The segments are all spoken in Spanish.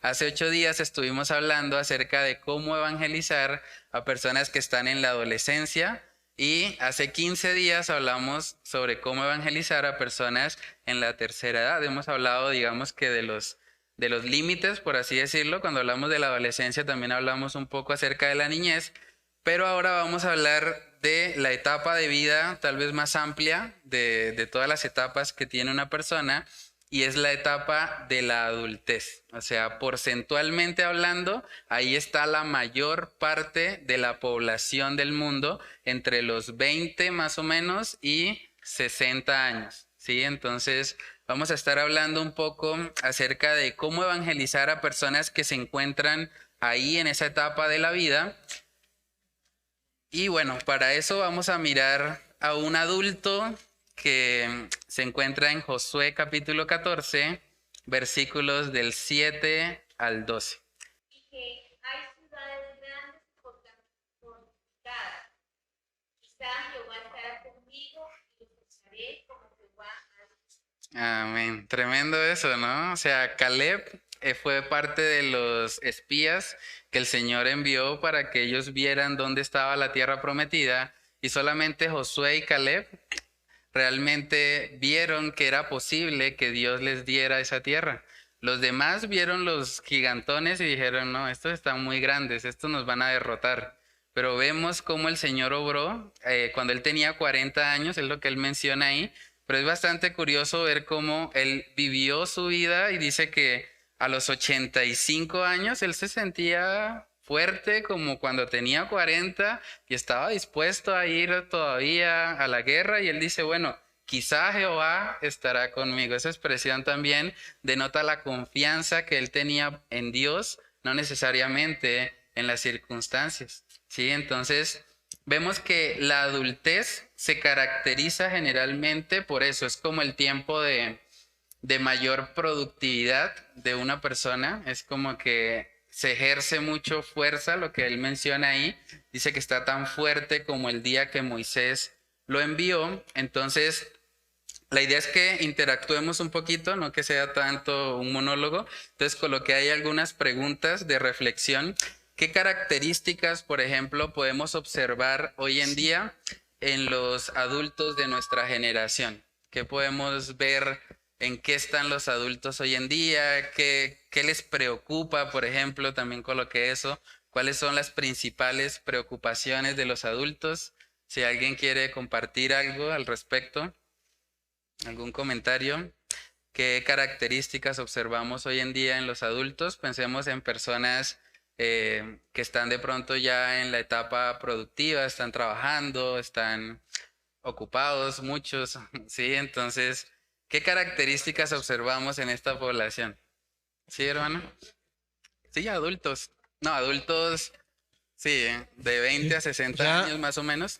Hace 8 días estuvimos hablando acerca de cómo evangelizar a personas que están en la adolescencia y hace 15 días hablamos sobre cómo evangelizar a personas en la tercera edad. Hemos hablado, digamos que de los límites, por así decirlo. Cuando hablamos de la adolescencia también hablamos un poco acerca de la niñez, pero ahora vamos a hablar de la etapa de vida tal vez más amplia de todas las etapas que tiene una persona, y es la etapa de la adultez. O sea, porcentualmente hablando, ahí está la mayor parte de la población del mundo entre los 20 más o menos y 60 años. ¿Sí? Entonces, vamos a estar hablando un poco acerca de cómo evangelizar a personas que se encuentran ahí en esa etapa de la vida. Y bueno, para eso vamos a mirar a un adulto que se encuentra en Josué capítulo 14, versículos del 7 al 12. Y que hay ciudades grandes y fortificadas. Quizá Jehová estará conmigo y los echaré como Jehová ha dicho. Amén. Tremendo eso, ¿no? O sea, Caleb fue parte de los espías que el Señor envió para que ellos vieran dónde estaba la tierra prometida, y solamente Josué y Caleb realmente vieron que era posible que Dios les diera esa tierra. Los demás vieron los gigantones y dijeron, no, estos están muy grandes, estos nos van a derrotar. Pero vemos cómo el Señor obró cuando él tenía 40 años, es lo que él menciona ahí, pero es bastante curioso ver cómo él vivió su vida, y dice que a los 85 años él se sentía fuerte como cuando tenía 40 y estaba dispuesto a ir todavía a la guerra, y él dice, bueno, quizá Jehová estará conmigo. Esa expresión también denota la confianza que él tenía en Dios, no necesariamente en las circunstancias. ¿Sí? Entonces, vemos que la adultez se caracteriza generalmente por eso, es como el tiempo de mayor productividad de una persona, es como que se ejerce mucho fuerza, lo que él menciona ahí, dice que está tan fuerte como el día que Moisés lo envió. Entonces, la idea es que interactuemos un poquito, no que sea tanto un monólogo. Entonces coloqué ahí algunas preguntas de reflexión. ¿Qué características, por ejemplo, podemos observar hoy en día en los adultos de nuestra generación? ¿Qué podemos ver? ¿En qué están los adultos hoy en día? ¿Qué les preocupa, por ejemplo? También coloqué eso. ¿Cuáles son las principales preocupaciones de los adultos? Si alguien quiere compartir algo al respecto. ¿Algún comentario? ¿Qué características observamos hoy en día en los adultos? Pensemos en personas que están de pronto ya en la etapa productiva, están trabajando, están ocupados, muchos, ¿sí? Entonces, ¿qué características observamos en esta población? ¿Sí, hermano? Sí, adultos. No, adultos, sí, de 20 a Sí. O 60 años sea, más o menos.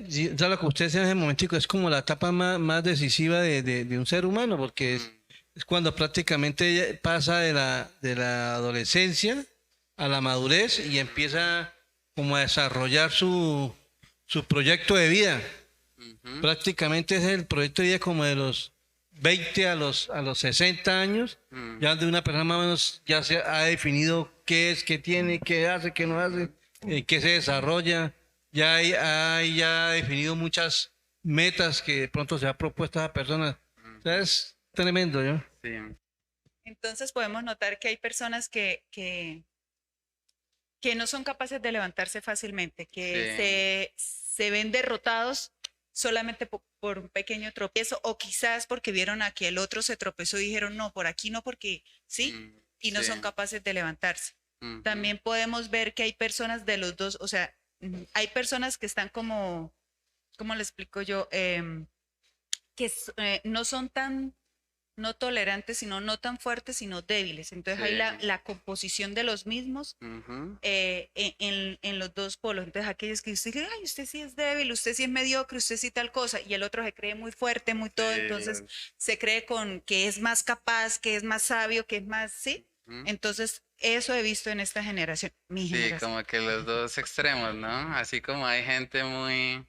ya lo que usted decía en ese momentico es como la etapa más decisiva de un ser humano, porque Mm, es cuando prácticamente pasa de la adolescencia a la madurez y empieza como a desarrollar su proyecto de vida. ujú, Prácticamente es el proyecto de vida como de los 20 a los 60 años, mm, ya de una persona más o menos ya se ha definido qué es, qué tiene, qué hace, qué no hace, qué se desarrolla, ya ha definido muchas metas que de pronto se ha propuesto a esa persona. O sea, es tremendo, ¿no? sí, Entonces podemos notar que hay personas que no son capaces de levantarse fácilmente, que sí, se ven derrotados solamente por un pequeño tropiezo, o quizás porque vieron a que el otro se tropezó y dijeron, no, por aquí no, porque sí, y no sí, son capaces de levantarse. ujú, También podemos ver que hay personas de los dos, o sea, hay personas que están como, ¿cómo le explico yo? No son tan no tolerantes, sino no tan fuertes, sino débiles. Entonces hay la, sí, la composición de los mismos ujú, en los dos polos. Entonces aquellos que usted dice, ay, usted sí es débil, usted sí es mediocre, usted sí tal cosa, y el otro se cree muy fuerte, muy todo, entonces sí, se cree con que es más capaz, que es más sabio, que es más, ¿sí? ujú. Entonces eso he visto en esta generación, mi Sí, generación. como que los dos extremos, ¿no? Así como hay gente muy,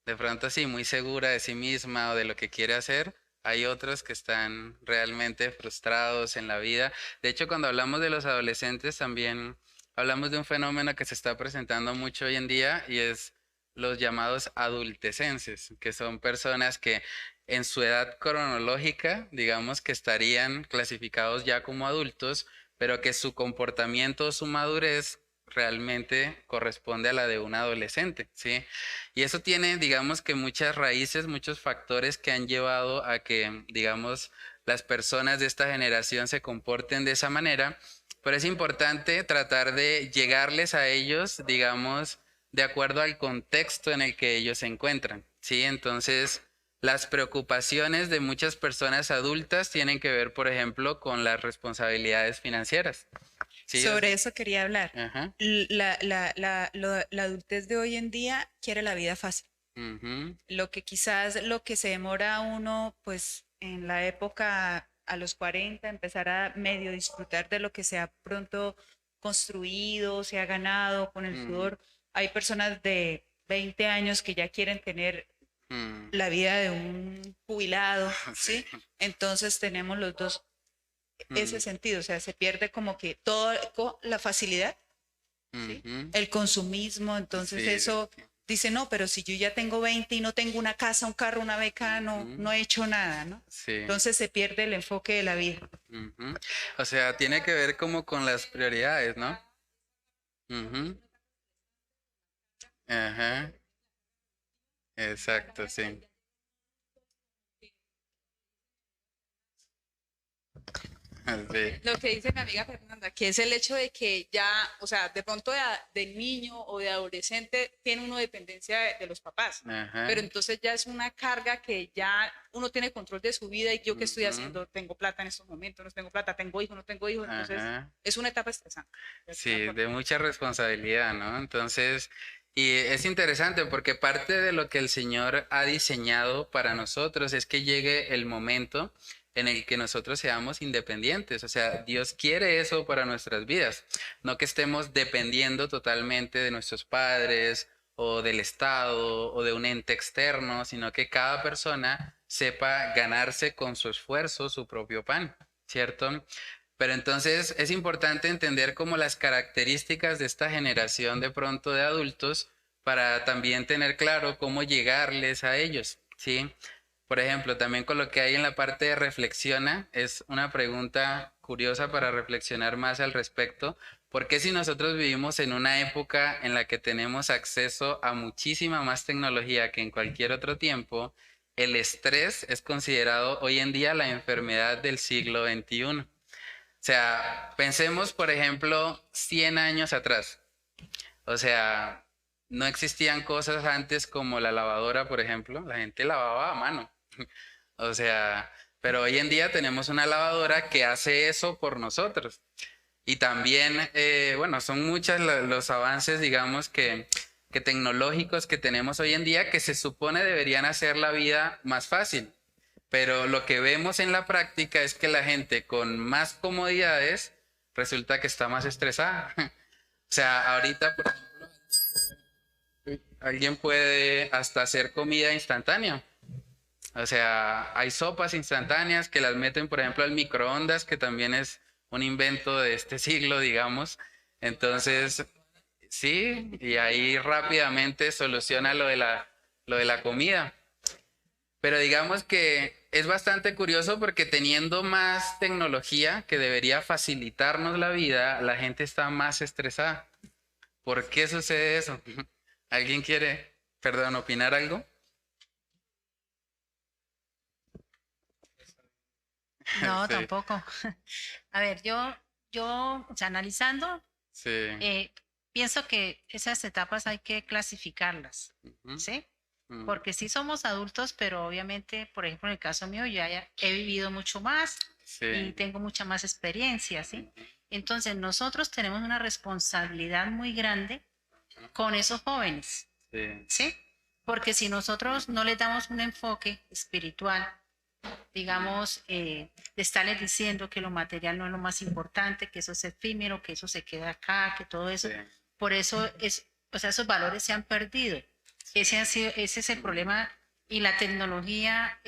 de pronto sí, muy segura de sí misma o de lo que quiere hacer, Hay otros que están realmente frustrados en la vida. De hecho, cuando hablamos de los adolescentes, también hablamos de un fenómeno que se está presentando mucho hoy en día y es los llamados adultescenses, que son personas que en su edad cronológica, digamos que estarían clasificados ya como adultos, pero que su comportamiento o su madurez realmente corresponde a la de un adolescente, ¿sí? Y eso tiene, digamos que muchas raíces, muchos factores que han llevado a que, digamos, las personas de esta generación se comporten de esa manera, pero es importante tratar de llegarles a ellos, digamos, de acuerdo al contexto en el que ellos se encuentran, ¿sí? Entonces, las preocupaciones de muchas personas adultas tienen que ver, por ejemplo, con las responsabilidades financieras. ¿Sí? Sobre eso quería hablar. Ajá. La adultez de hoy en día quiere la vida fácil. Ujú, Lo que quizás lo que se demora uno, pues en la época a los 40, empezar a medio disfrutar de lo que se ha pronto construido, se ha ganado con el mm, sudor. Hay personas de 20 años que ya quieren tener mm, la vida de un jubilado, sí. ¿sí? Entonces tenemos los dos ese Mm, sentido, o sea, se pierde como que toda la facilidad, ¿sí? ujú, El consumismo, entonces sí, eso dice, no, pero si yo ya tengo 20 y no tengo una casa, un carro, una beca, no he hecho nada, ¿no? sí. Entonces se pierde el enfoque de la vida. Ujú. O sea, tiene que ver como con las prioridades, ¿no? Ujú, ajá, exacto, sí. Sí. Lo que dice mi amiga Fernanda, que es el hecho de que ya, o sea, de pronto de niño o de adolescente tiene uno dependencia de los papás, Ajá, pero entonces ya es una carga que ya uno tiene control de su vida y yo qué estoy ujú, haciendo, tengo plata en estos momentos, no tengo plata, tengo hijos, no tengo hijos, entonces ajá. es una etapa estresante. De Sí, alguna forma. de mucha responsabilidad, ¿no? Entonces, y es interesante porque parte de lo que el Señor ha diseñado para nosotros es que llegue el momento en el que nosotros seamos independientes. O sea, Dios quiere eso para nuestras vidas, no que estemos dependiendo totalmente de nuestros padres o del Estado o de un ente externo, sino que cada persona sepa ganarse con su esfuerzo su propio pan, ¿cierto? Pero entonces es importante entender como las características de esta generación de pronto de adultos para también tener claro cómo llegarles a ellos, ¿sí? Por ejemplo, también con lo que hay en la parte de reflexiona, es una pregunta curiosa para reflexionar más al respecto. ¿Por qué si nosotros vivimos en una época en la que tenemos acceso a muchísima más tecnología que en cualquier otro tiempo, el estrés es considerado hoy en día la enfermedad del siglo XXI? O sea, pensemos, por ejemplo, 100 años atrás. O sea, no existían cosas antes como la lavadora, por ejemplo. La gente lavaba a mano. O sea, pero hoy en día tenemos una lavadora que hace eso por nosotros. Y también, bueno, son muchos los avances, digamos, que tecnológicos que tenemos hoy en día que se supone deberían hacer la vida más fácil. Pero lo que vemos en la práctica es que la gente con más comodidades resulta que está más estresada. O sea, ahorita, por ejemplo, alguien puede hasta hacer comida instantánea. O sea, hay sopas instantáneas que las meten, por ejemplo, al microondas, que también es un invento de este siglo, digamos. Entonces, sí, y ahí rápidamente soluciona lo de la comida. Pero digamos que es bastante curioso porque teniendo más tecnología que debería facilitarnos la vida, la gente está más estresada. ¿Por qué sucede eso? ¿Alguien quiere, perdón, opinar algo? No, Sí, tampoco. A ver, o sea, analizando, sí. pienso que esas etapas hay que clasificarlas, Ujú, ¿sí? mm, Porque sí somos adultos, pero obviamente, por ejemplo, en el caso mío, yo ya he vivido mucho más y sí. tengo mucha más experiencia, ¿sí? Ujú, Entonces, nosotros tenemos una responsabilidad muy grande con esos jóvenes, sí. ¿sí? Porque si nosotros no les damos un enfoque espiritual, digamos, de estarles diciendo que lo material no es lo más importante, que eso es efímero, que eso se queda acá, que todo eso, Sí. por eso es, o sea, esos valores se han perdido. Ese es el problema y la tecnología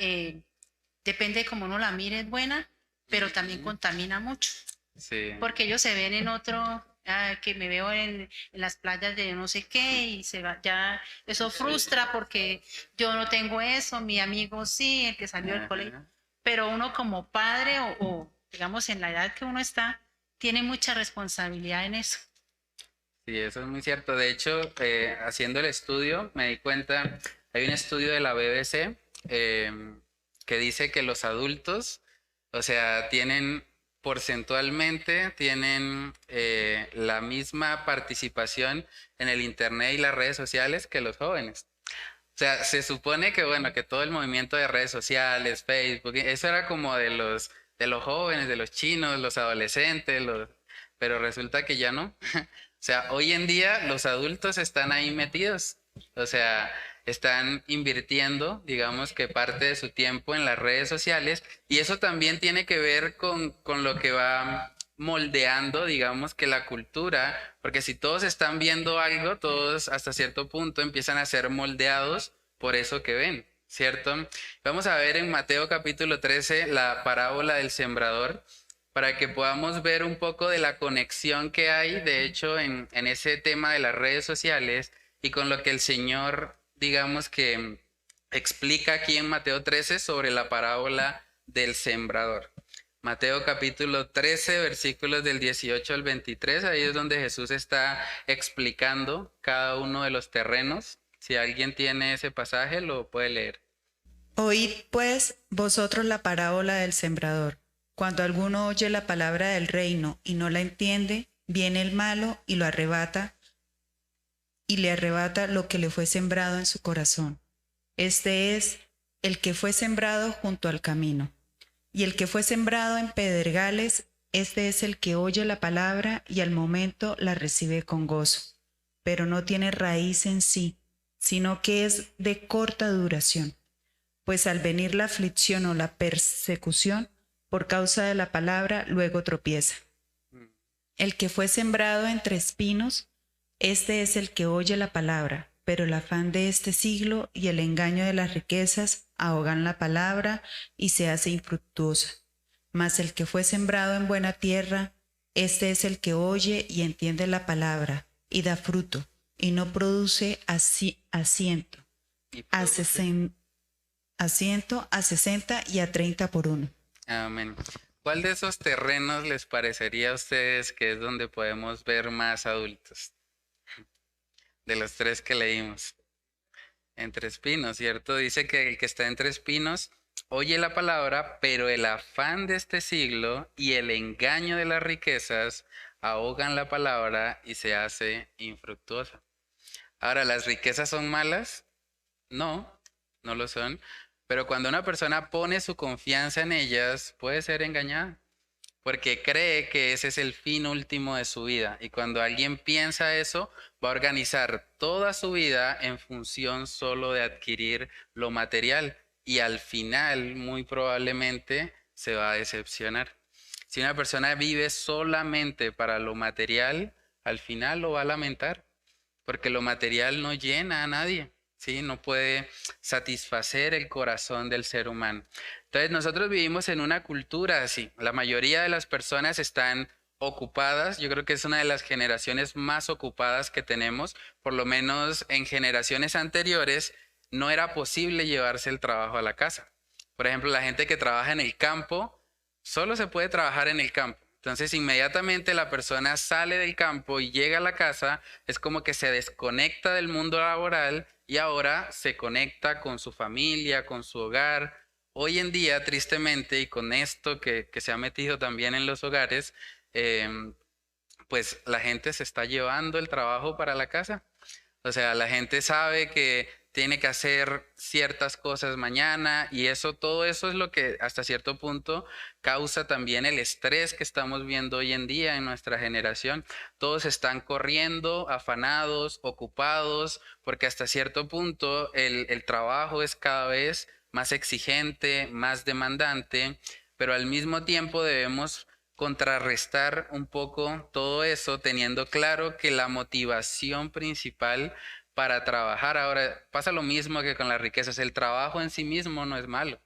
depende de cómo uno la mire, es buena, pero también contamina mucho. Sí. Porque ellos se ven en otro, que me veo en las playas de no sé qué y se va, ya eso frustra porque yo no tengo eso, mi amigo sí, el que salió del colegio. Ajá. Pero uno como padre o digamos en la edad que uno está, tiene mucha responsabilidad en eso. Sí, eso es muy cierto. De hecho, haciendo el estudio, me di cuenta, hay un estudio de la BBC que dice que los adultos, o sea, tienen la misma participación en el Internet y las redes sociales que los jóvenes. O sea, se supone que, bueno, que todo el movimiento de redes sociales, Facebook, eso era como de los jóvenes, de los chinos, los adolescentes, pero resulta que ya no. O sea, hoy en día los adultos están ahí metidos. O sea, están invirtiendo, digamos que parte de su tiempo en las redes sociales y eso también tiene que ver con lo que va moldeando, digamos que la cultura, porque si todos están viendo algo, todos hasta cierto punto empiezan a ser moldeados por eso que ven, ¿cierto? Vamos a ver en Mateo capítulo 13 la parábola del sembrador para que podamos ver un poco de la conexión que hay, de hecho, en ese tema de las redes sociales y con lo que el Señor, digamos que explica aquí en Mateo 13 sobre la parábola del sembrador. Mateo capítulo 13, versículos del 18 al 23, ahí es donde Jesús está explicando cada uno de los terrenos. Si alguien tiene ese pasaje, lo puede leer. Oíd pues vosotros la parábola del sembrador. Cuando alguno oye la palabra del reino y no la entiende, viene el malo y lo arrebata, y le arrebata lo que le fue sembrado en su corazón. Este es el que fue sembrado junto al camino. Y el que fue sembrado en pedregales, este es el que oye la palabra y al momento la recibe con gozo, pero no tiene raíz en sí, sino que es de corta duración. Pues al venir la aflicción o la persecución, por causa de la palabra, luego tropieza. El que fue sembrado entre espinos, este es el que oye la palabra, pero el afán de este siglo y el engaño de las riquezas ahogan la palabra y se hace infructuosa. Mas el que fue sembrado en buena tierra, este es el que oye y entiende la palabra y da fruto, y no produce asiento, a 60 y a 30 por uno. Amén. ¿Cuál de esos terrenos les parecería a ustedes que es donde podemos ver más adultos? De los tres que leímos. Entre espinos, ¿cierto? Dice que el que está entre espinos oye la palabra, pero el afán de este siglo y el engaño de las riquezas ahogan la palabra y se hace infructuosa. Ahora, ¿las riquezas son malas? No, no lo son. Pero cuando una persona pone su confianza en ellas, puede ser engañada, porque cree que ese es el fin último de su vida. Y cuando alguien piensa eso, va a organizar toda su vida en función solo de adquirir lo material. Y al final, muy probablemente, se va a decepcionar. Si una persona vive solamente para lo material, al final lo va a lamentar, porque lo material no llena a nadie. ¿Sí? No puede satisfacer el corazón del ser humano. Entonces nosotros vivimos en una cultura así. La mayoría de las personas están ocupadas. Yo creo que es una de las generaciones más ocupadas que tenemos. Por lo menos en generaciones anteriores no era posible llevarse el trabajo a la casa. Por ejemplo, la gente que trabaja en el campo, solo se puede trabajar en el campo. Entonces, inmediatamente la persona sale del campo y llega a la casa, es como que se desconecta del mundo laboral y ahora se conecta con su familia, con su hogar. Hoy en día, tristemente, y con esto que se ha metido también en los hogares, pues la gente se está llevando el trabajo para la casa. O sea, la gente sabe que tiene que hacer ciertas cosas mañana y todo eso es lo que hasta cierto punto causa también el estrés que estamos viendo hoy en día en nuestra generación. Todos están corriendo, afanados, ocupados, porque hasta cierto punto el trabajo es cada vez más exigente, más demandante, pero al mismo tiempo debemos contrarrestar un poco todo eso teniendo claro que la motivación principal para trabajar, ahora pasa lo mismo que con las riquezas, el trabajo en sí mismo no es malo.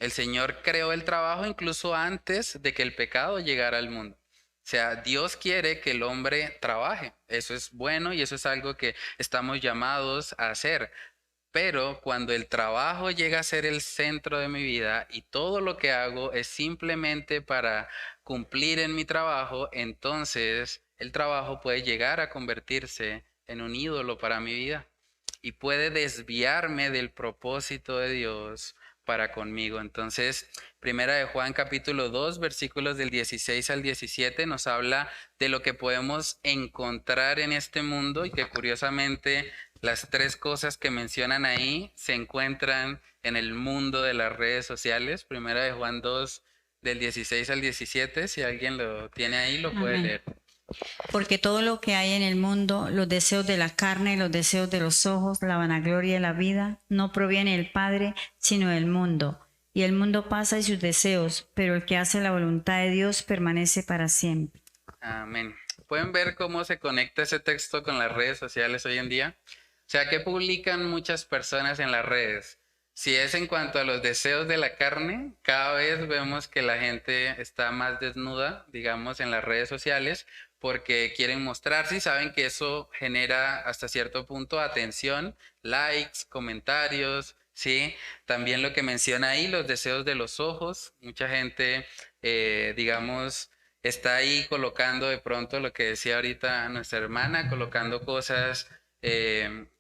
El Señor creó el trabajo incluso antes de que el pecado llegara al mundo. O sea, Dios quiere que el hombre trabaje. Eso es bueno y eso es algo que estamos llamados a hacer. Pero cuando el trabajo llega a ser el centro de mi vida y todo lo que hago es simplemente para cumplir en mi trabajo, entonces el trabajo puede llegar a convertirse en un ídolo para mi vida y puede desviarme del propósito de Dios para conmigo. Entonces, Primera de Juan capítulo 2, versículos del 16 al 17 nos habla de lo que podemos encontrar en este mundo y que curiosamente las tres cosas que mencionan ahí se encuentran en el mundo de las redes sociales. Primera de Juan 2 del 16 al 17, si alguien lo tiene ahí lo puede Amén. leer. Porque todo lo que hay en el mundo, los deseos de la carne, los deseos de los ojos, la vanagloria de la vida, no proviene del Padre, sino del mundo. Y el mundo pasa y sus deseos, pero el que hace la voluntad de Dios permanece para siempre. Amén. ¿Pueden ver cómo se conecta ese texto con las redes sociales hoy en día? O sea, ¿qué publican muchas personas en las redes? Si es en cuanto a los deseos de la carne, cada vez vemos que la gente está más desnuda, digamos, en las redes sociales, porque quieren mostrarse y saben que eso genera hasta cierto punto atención, likes, comentarios, ¿sí? También lo que menciona ahí, los deseos de los ojos. Mucha gente, digamos, está ahí colocando de pronto lo que decía ahorita nuestra hermana, colocando cosas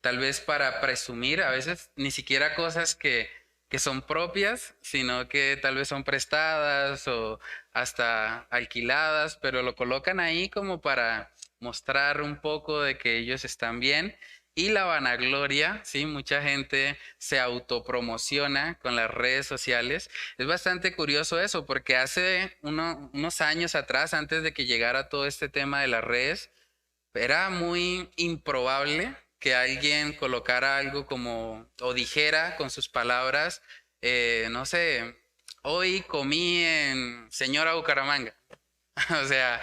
tal vez para presumir, a veces ni siquiera cosas que son propias, sino que tal vez son prestadas o hasta alquiladas, pero lo colocan ahí como para mostrar un poco de que ellos están bien. Y la vanagloria, sí, mucha gente se autopromociona con las redes sociales. Es bastante curioso eso, porque hace unos años atrás, antes de que llegara todo este tema de las redes, era muy improbable que alguien colocara algo como, o dijera con sus palabras, no sé, hoy comí en Señora Bucaramanga. O sea,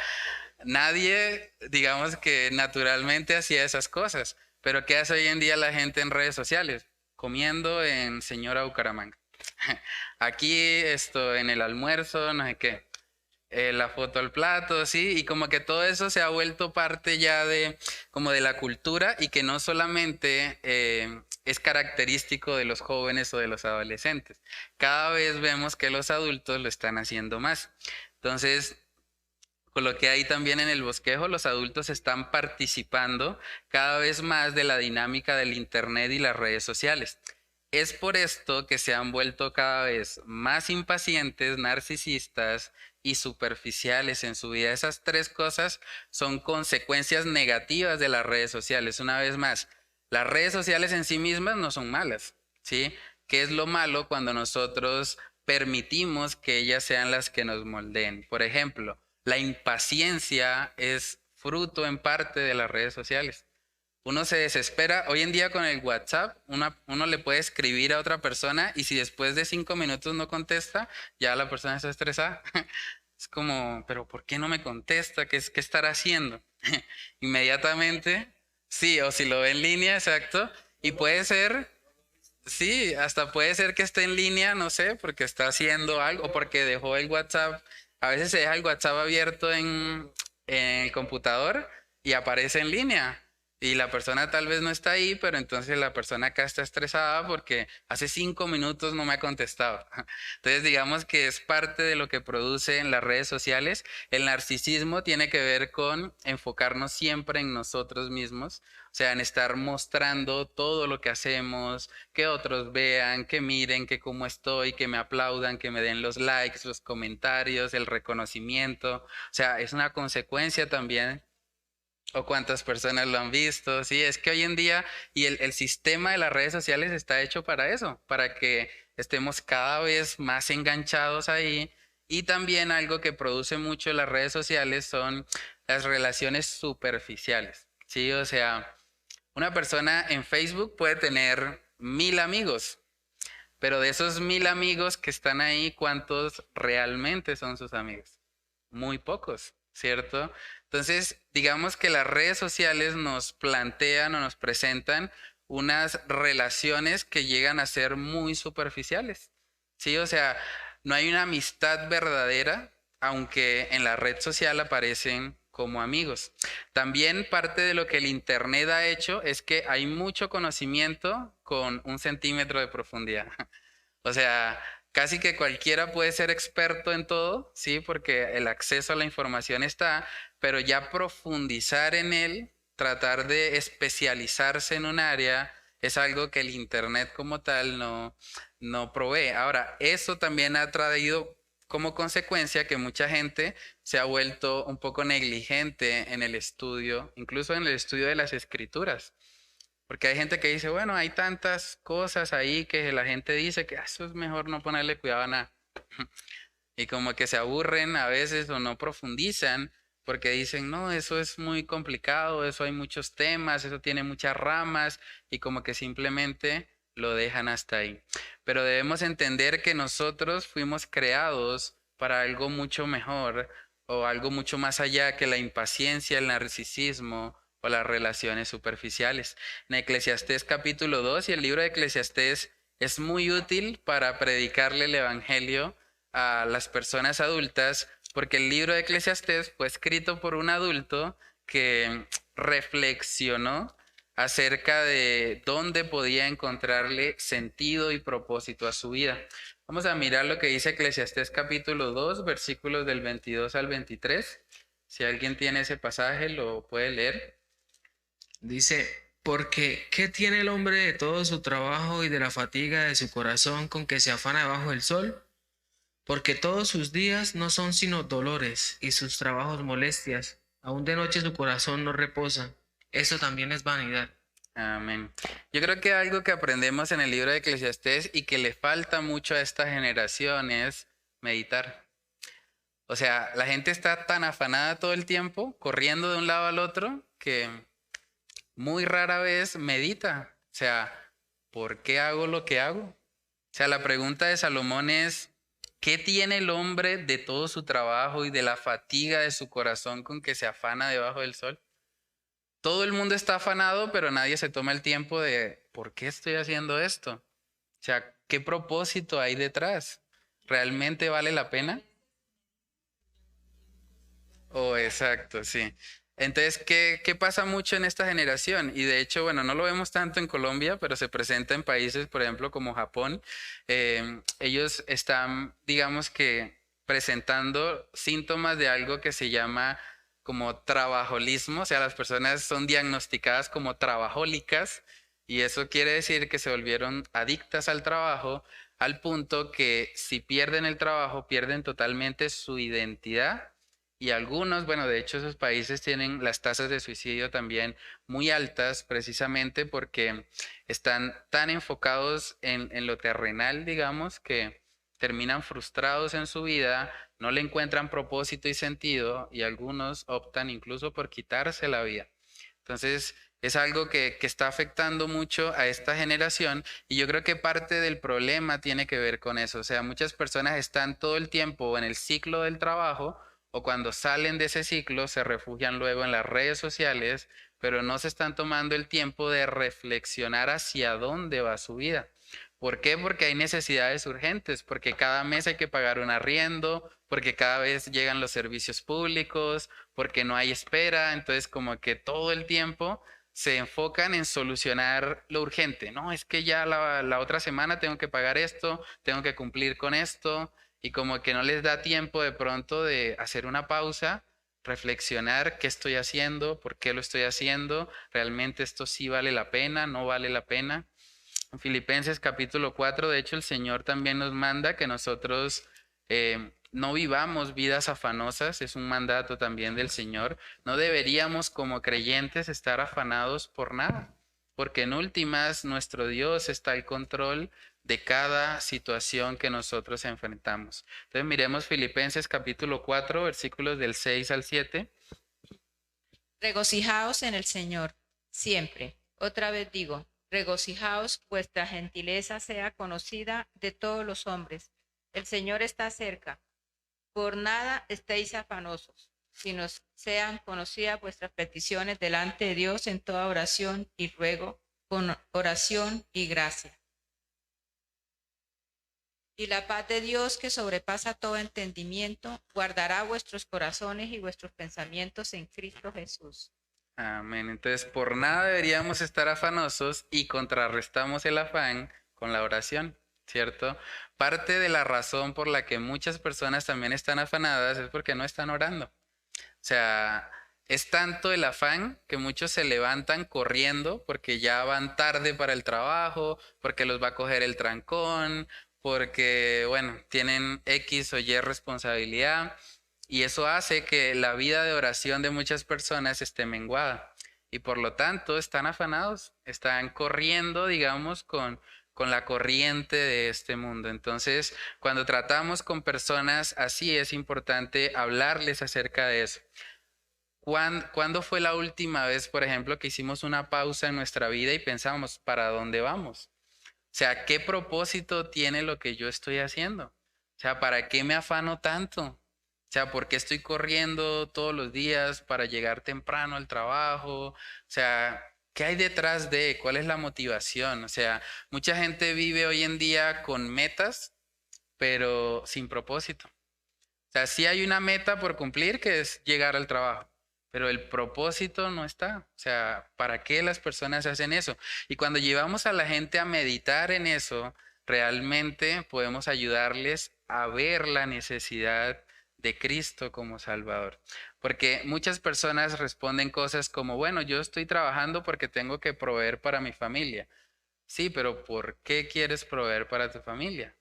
nadie, digamos que naturalmente hacía esas cosas. Pero ¿qué hace hoy en día la gente en redes sociales? Comiendo en Señora Bucaramanga. Aquí esto en el almuerzo, no sé qué. La foto al plato, sí, y como que todo eso se ha vuelto parte ya de como de la cultura y que no solamente es característico de los jóvenes o de los adolescentes. Cada vez vemos que los adultos lo están haciendo más. Entonces, coloqué ahí también en el bosquejo, los adultos están participando cada vez más de la dinámica del internet y las redes sociales. Es por esto que se han vuelto cada vez más impacientes, narcisistas y superficiales en su vida. Esas tres cosas son consecuencias negativas de las redes sociales. Una vez más, las redes sociales en sí mismas no son malas, ¿sí? ¿Qué es lo malo cuando nosotros permitimos que ellas sean las que nos moldeen? Por ejemplo, la impaciencia es fruto en parte de las redes sociales. Uno se desespera. Hoy en día con el WhatsApp, uno le puede escribir a otra persona y si después de 5 minutos no contesta, ya la persona está estresada. Es como, pero ¿por qué no me contesta? ¿Qué estará haciendo? Inmediatamente, sí, o si lo ve en línea, exacto. Y puede ser, sí, hasta puede ser que esté en línea, no sé, porque está haciendo algo o porque dejó el WhatsApp. A veces se deja el WhatsApp abierto en el computador y aparece en línea. Y la persona tal vez no está ahí, pero entonces la persona acá está estresada porque hace 5 minutos no me ha contestado. Entonces digamos que es parte de lo que producen las redes sociales. El narcisismo tiene que ver con enfocarnos siempre en nosotros mismos, o sea, en estar mostrando todo lo que hacemos, que otros vean, que miren, que cómo estoy, que me aplaudan, que me den los likes, los comentarios, el reconocimiento. O sea, es una consecuencia también. O cuántas personas lo han visto. Sí, es que hoy en día y el sistema de las redes sociales está hecho para eso, para que estemos cada vez más enganchados ahí. Y también algo que produce mucho las redes sociales son las relaciones superficiales. Sí, o sea, una persona en Facebook puede tener 1000 amigos, pero de esos 1000 amigos que están ahí, ¿cuántos realmente son sus amigos? Muy pocos, ¿cierto? Entonces, digamos que las redes sociales nos plantean o nos presentan unas relaciones que llegan a ser muy superficiales. Sí, o sea, no hay una amistad verdadera, aunque en la red social aparecen como amigos. También parte de lo que el Internet ha hecho es que hay mucho conocimiento con 1 centímetro de profundidad. O sea, casi que cualquiera puede ser experto en todo, ¿sí? Porque el acceso a la información está, pero ya profundizar en él, tratar de especializarse en un área, es algo que el Internet como tal no provee. Ahora, eso también ha traído como consecuencia que mucha gente se ha vuelto un poco negligente en el estudio, incluso en el estudio de las escrituras. Porque hay gente que dice, bueno, hay tantas cosas ahí que la gente dice que eso es mejor no ponerle cuidado a nada. Y como que se aburren a veces o no profundizan porque dicen, no, eso es muy complicado, eso hay muchos temas, eso tiene muchas ramas y como que simplemente lo dejan hasta ahí. Pero debemos entender que nosotros fuimos creados para algo mucho mejor o algo mucho más allá que la impaciencia, el narcisismo o las relaciones superficiales. En Eclesiastés capítulo 2 y el libro de Eclesiastés es muy útil para predicarle el evangelio a las personas adultas, porque el libro de Eclesiastés fue escrito por un adulto que reflexionó acerca de dónde podía encontrarle sentido y propósito a su vida. Vamos a mirar lo que dice Eclesiastés capítulo 2, versículos del 22 al 23. Si alguien tiene ese pasaje, lo puede leer. Dice, porque ¿qué tiene el hombre de todo su trabajo y de la fatiga de su corazón con que se afana debajo del sol? Porque todos sus días no son sino dolores y sus trabajos molestias. Aún de noche su corazón no reposa. Eso también es vanidad. Amén. Yo creo que algo que aprendemos en el libro de Eclesiastés y que le falta mucho a esta generación es meditar. O sea, la gente está tan afanada todo el tiempo, corriendo de un lado al otro, que muy rara vez medita. O sea, ¿por qué hago lo que hago? O sea, la pregunta de Salomón es, ¿qué tiene el hombre de todo su trabajo y de la fatiga de su corazón con que se afana debajo del sol? Todo el mundo está afanado, pero nadie se toma el tiempo de, ¿por qué estoy haciendo esto? O sea, ¿qué propósito hay detrás? ¿Realmente vale la pena? Oh, exacto, sí. Entonces, ¿qué pasa mucho en esta generación? Y de hecho, bueno, no lo vemos tanto en Colombia, pero se presenta en países, por ejemplo, como Japón. Ellos están, digamos que, presentando síntomas de algo que se llama como trabajolismo, o sea, las personas son diagnosticadas como trabajólicas y eso quiere decir que se volvieron adictas al trabajo al punto que si pierden el trabajo, pierden totalmente su identidad. Y algunos, bueno, de hecho esos países tienen las tasas de suicidio también muy altas precisamente porque están tan enfocados en lo terrenal, digamos, que terminan frustrados en su vida, no le encuentran propósito y sentido y algunos optan incluso por quitarse la vida. Entonces, es algo que está afectando mucho a esta generación y yo creo que parte del problema tiene que ver con eso. O sea, muchas personas están todo el tiempo en el ciclo del trabajo o cuando salen de ese ciclo se refugian luego en las redes sociales, pero no se están tomando el tiempo de reflexionar hacia dónde va su vida. ¿Por qué? Porque hay necesidades urgentes, porque cada mes hay que pagar un arriendo, porque cada vez llegan los servicios públicos, porque no hay espera, entonces como que todo el tiempo se enfocan en solucionar lo urgente. No, es que ya la otra semana tengo que pagar esto, tengo que cumplir con esto, y como que no les da tiempo de pronto de hacer una pausa, reflexionar qué estoy haciendo, por qué lo estoy haciendo, realmente esto sí vale la pena, no vale la pena. En Filipenses capítulo 4, de hecho, el Señor también nos manda que nosotros no vivamos vidas afanosas, es un mandato también del Señor. No deberíamos como creyentes estar afanados por nada, porque en últimas nuestro Dios está al control de cada situación que nosotros enfrentamos. Entonces miremos Filipenses capítulo 4, versículos del 6 al 7. Regocijaos en el Señor, siempre. Otra vez digo, regocijaos, vuestra gentileza sea conocida de todos los hombres. El Señor está cerca. Por nada estéis afanosos, sino sean conocidas vuestras peticiones delante de Dios en toda oración y ruego, con oración y gracia. Y la paz de Dios, que sobrepasa todo entendimiento, guardará vuestros corazones y vuestros pensamientos en Cristo Jesús. Amén. Entonces, por nada deberíamos estar afanosos y contrarrestamos el afán con la oración, ¿cierto? Parte de la razón por la que muchas personas también están afanadas es porque no están orando. O sea, es tanto el afán que muchos se levantan corriendo porque ya van tarde para el trabajo, porque los va a coger el trancón, porque, bueno, tienen X o Y responsabilidad. Y eso hace que la vida de oración de muchas personas esté menguada. Y por lo tanto están afanados, están corriendo, digamos, con la corriente de este mundo. Entonces, cuando tratamos con personas así, es importante hablarles acerca de eso. ¿Cuándo fue la última vez, por ejemplo, que hicimos una pausa en nuestra vida y pensamos, ¿para dónde vamos? O sea, ¿qué propósito tiene lo que yo estoy haciendo? O sea, ¿para qué me afano tanto? O sea, ¿por qué estoy corriendo todos los días para llegar temprano al trabajo? O sea, ¿qué hay detrás de? ¿Cuál es la motivación? O sea, mucha gente vive hoy en día con metas, pero sin propósito. O sea, sí hay una meta por cumplir que es llegar al trabajo, pero el propósito no está. O sea, ¿para qué las personas hacen eso? Y cuando llevamos a la gente a meditar en eso, realmente podemos ayudarles a ver la necesidad de Cristo como Salvador. Porque muchas personas responden cosas como, bueno, yo estoy trabajando porque tengo que proveer para mi familia. Sí, pero ¿por qué quieres proveer para tu familia?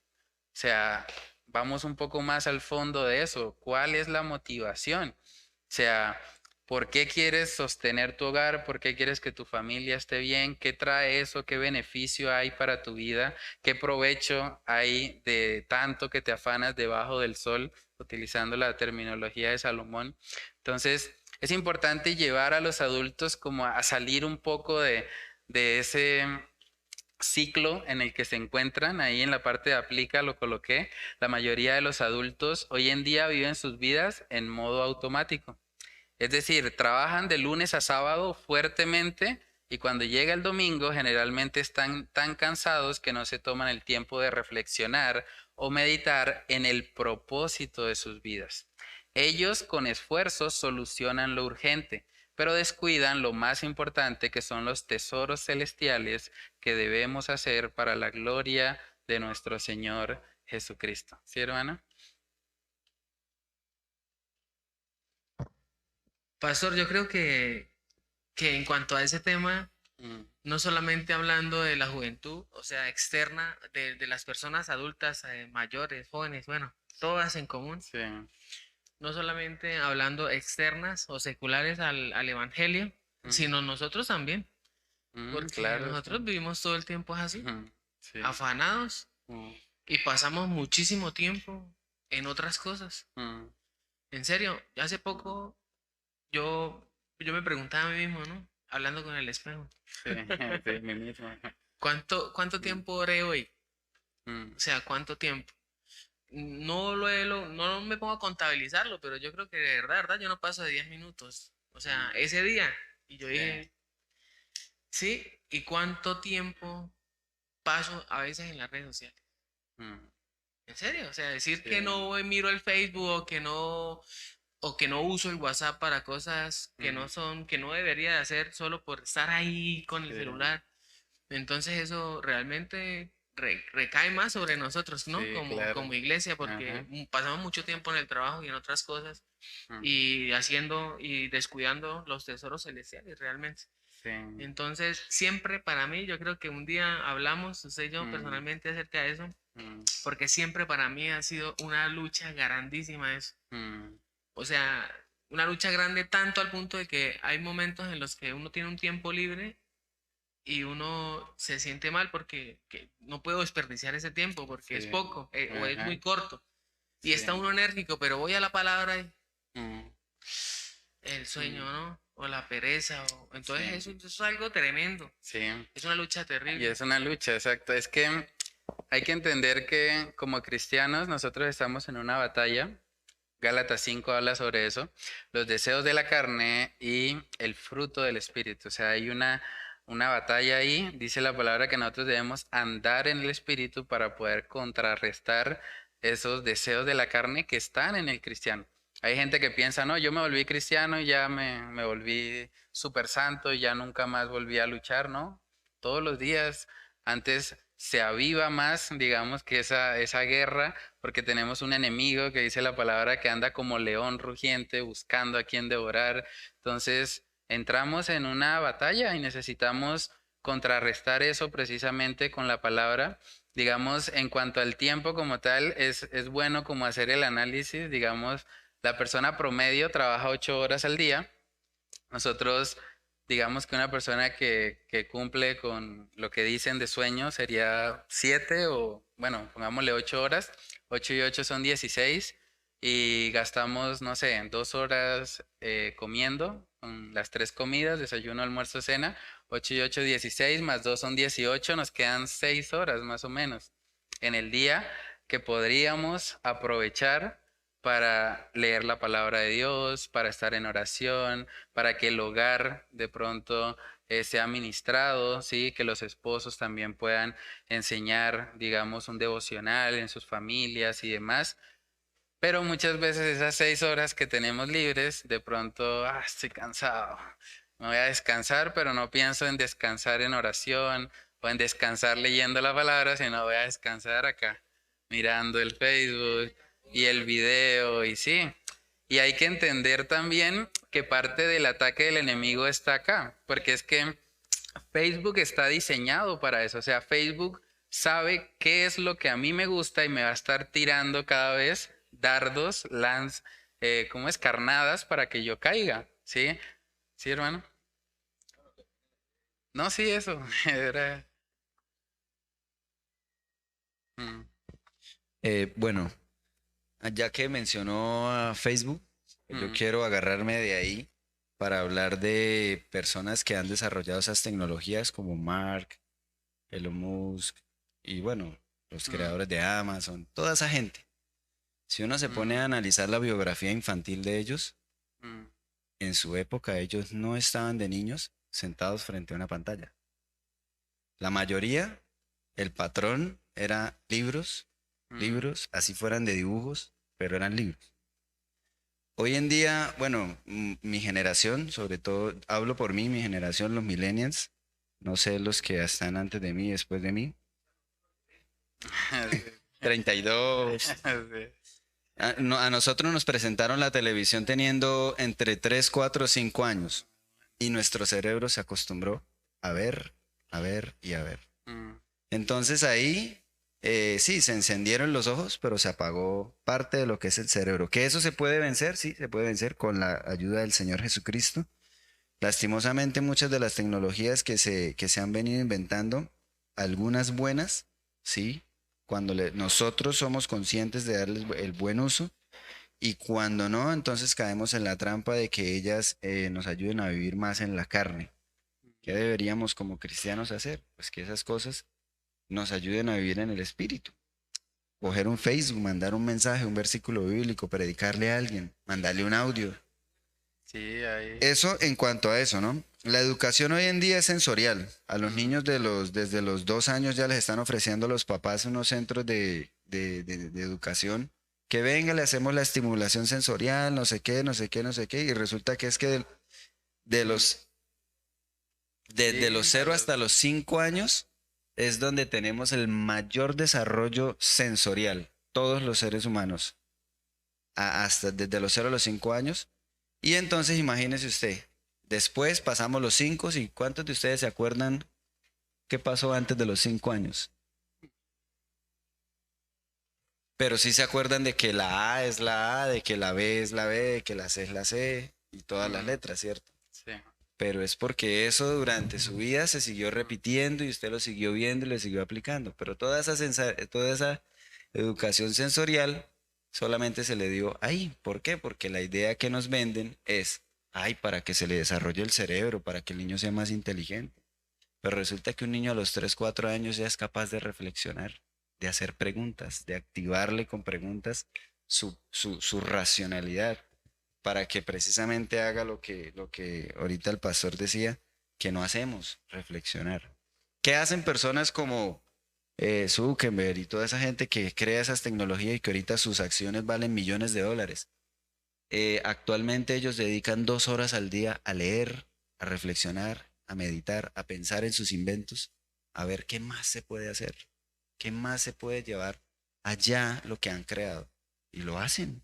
O sea, vamos un poco más al fondo de eso. ¿Cuál es la motivación? O sea, ¿por qué quieres sostener tu hogar? ¿Por qué quieres que tu familia esté bien? ¿Qué trae eso? ¿Qué beneficio hay para tu vida? ¿Qué provecho hay de tanto que te afanas debajo del sol, utilizando la terminología de Salomón? Entonces, es importante llevar a los adultos como a salir un poco de ese ciclo en el que se encuentran. Ahí en la parte de aplica lo coloqué. La mayoría de los adultos hoy en día viven sus vidas en modo automático. Es decir, trabajan de lunes a sábado fuertemente y cuando llega el domingo generalmente están tan cansados que no se toman el tiempo de reflexionar o meditar en el propósito de sus vidas. Ellos con esfuerzo solucionan lo urgente, pero descuidan lo más importante, que son los tesoros celestiales que debemos hacer para la gloria de nuestro Señor Jesucristo. ¿Sí, hermano? Pastor, yo creo que en cuanto a ese tema, no solamente hablando de la juventud, o sea, externa, de las personas adultas, mayores, jóvenes, bueno, todas en común, Sí. no solamente hablando externas o seculares al evangelio, sino nosotros también, porque Claro, nosotros sí. vivimos todo el tiempo así, Sí. afanados, Mm, y pasamos muchísimo tiempo en otras cosas. mm, En serio, hace poco yo me preguntaba a mí mismo, ¿no? Hablando con el espejo, sí, sí, mí mismo. ¿cuánto tiempo oré hoy? Mm, O sea, ¿cuánto tiempo? No me pongo a contabilizarlo, pero yo creo que de verdad, yo no paso de 10 minutos. O sea, ese día. Y yo Sí. dije, sí, ¿y cuánto tiempo paso a veces en las redes sociales? mm, En serio, o sea, decir Sí. que no miro el Facebook o que no uso el WhatsApp para cosas que no son, que no debería de hacer solo por estar ahí con el Sí. celular. Entonces eso realmente recae más sobre nosotros, ¿no? Sí, Como, claro. como iglesia, porque Ajá. pasamos mucho tiempo en el trabajo y en otras cosas Mm, y haciendo y descuidando los tesoros celestiales realmente. Sí. Entonces, siempre para mí, yo creo que un día hablamos, usted y yo personalmente, acerca de eso, Mm, porque siempre para mí ha sido una lucha grandísima eso. mm, O sea, una lucha grande tanto al punto de que hay momentos en los que uno tiene un tiempo libre y uno se siente mal porque que no puedo desperdiciar ese tiempo porque es Sí. poco o es Ajá. muy corto. Y Sí. está uno enérgico, pero voy a la palabra y Mm, el sueño, ¿no? O la pereza. Entonces Sí. eso es algo tremendo. Sí. Es una lucha Y terrible. es una lucha, exacto. Es que hay que entender que como cristianos nosotros estamos en una batalla. Gálatas 5 habla sobre eso, los deseos de la carne y el fruto del espíritu. O sea, hay una batalla ahí. Dice la palabra que nosotros debemos andar en el Espíritu para poder contrarrestar esos deseos de la carne que están en el cristiano. Hay gente que piensa, no, yo me volví cristiano y ya me volví súper santo y ya nunca más volví a luchar, ¿no? Todos los días, antes se aviva más, digamos, que esa guerra, porque tenemos un enemigo que dice la palabra que anda como león rugiente buscando a quien devorar. Entonces, entramos en una batalla y necesitamos contrarrestar eso precisamente con la palabra. Digamos, en cuanto al tiempo como tal, es bueno como hacer el análisis. Digamos, la persona promedio trabaja 8 horas al día. Nosotros, digamos que una persona que cumple con lo que dicen de sueño sería 7 o, bueno, pongámosle 8 horas. 8 y 8 son 16 y gastamos, no sé, 2 horas comiendo, con las 3 comidas, desayuno, almuerzo, cena. 8 y 8, 16, más 2 son 18, nos quedan 6 horas más o menos en el día que podríamos aprovechar para leer la palabra de Dios, para estar en oración, para que el hogar de pronto sea ministrado, ¿sí? Que los esposos también puedan enseñar, digamos, un devocional en sus familias y demás. Pero muchas veces esas 6 horas que tenemos libres, de pronto, estoy cansado, me voy a descansar, pero no pienso en descansar en oración o en descansar leyendo la palabra, sino voy a descansar acá, mirando el Facebook y el video, y sí. Y hay que entender también que parte del ataque del enemigo está acá, porque es que Facebook está diseñado para eso. O sea, Facebook sabe qué es lo que a mí me gusta y me va a estar tirando cada vez dardos, ¿cómo es? Carnadas para que yo caiga. ¿Sí? ¿Sí, hermano? No, sí, eso. Era... Mm, Bueno, ya que mencionó a Facebook, yo mm, quiero agarrarme de ahí para hablar de personas que han desarrollado esas tecnologías como Mark, Elon Musk y bueno, los mm, creadores de Amazon, toda esa gente. Si uno se pone mm, a analizar la biografía infantil de ellos, mm, en su época ellos no estaban de niños sentados frente a una pantalla. La mayoría, el patrón era libros, mm, libros, así fueran de dibujos, pero eran libros. Hoy en día, bueno, mi generación, sobre todo, hablo por mí, mi generación, los millennials, no sé los que están antes de mí, después de mí, 32. sí. A nosotros nos presentaron la televisión teniendo entre 3, 4, 5 años y nuestro cerebro se acostumbró a ver, a ver y a ver. Mm, Entonces ahí sí, se encendieron los ojos, pero se apagó parte de lo que es el cerebro. ¿Que eso se puede vencer? Sí, se puede vencer con la ayuda del Señor Jesucristo. Lastimosamente muchas de las tecnologías que se han venido inventando, algunas buenas, sí, cuando nosotros somos conscientes de darles el buen uso y cuando no, entonces caemos en la trampa de que ellas nos ayuden a vivir más en la carne. ¿Qué deberíamos como cristianos hacer? Pues que esas cosas nos ayuden a vivir en el espíritu. Coger un Facebook, mandar un mensaje, un versículo bíblico, predicarle a alguien, mandarle un audio. sí, ahí. Eso en cuanto a eso, ¿no? La educación hoy en día es sensorial. A los niños desde los 2 años ya les están ofreciendo a los papás unos centros de educación. Que venga, le hacemos la estimulación sensorial, no sé qué, no sé qué, no sé qué. Y resulta que es que desde Sí, los 0 hasta los 5 años es donde tenemos el mayor desarrollo sensorial, todos los seres humanos, hasta desde los 0 a los 5 años. Y entonces imagínese usted, después pasamos los 5, ¿y cuántos de ustedes se acuerdan qué pasó antes de los 5 años? Pero sí se acuerdan de que la A es la A, de que la B es la B, de que la C es la C y todas las letras, ¿cierto? Sí. Pero es porque eso durante su vida se siguió repitiendo y usted lo siguió viendo y le siguió aplicando. Pero toda esa educación sensorial solamente se le dio ahí. ¿Por qué? Porque la idea que nos venden es, para que se le desarrolle el cerebro, para que el niño sea más inteligente. Pero resulta que un niño a los 3, 4 años ya es capaz de reflexionar, de hacer preguntas, de activarle con preguntas su racionalidad, para que precisamente haga lo que ahorita el pastor decía, que no hacemos, reflexionar. ¿Qué hacen personas como Zuckerberg y toda esa gente que crea esas tecnologías y que ahorita sus acciones valen millones de dólares? Actualmente ellos dedican 2 horas al día a leer, a reflexionar, a meditar, a pensar en sus inventos, a ver qué más se puede hacer, qué más se puede llevar allá lo que han creado. Y lo hacen,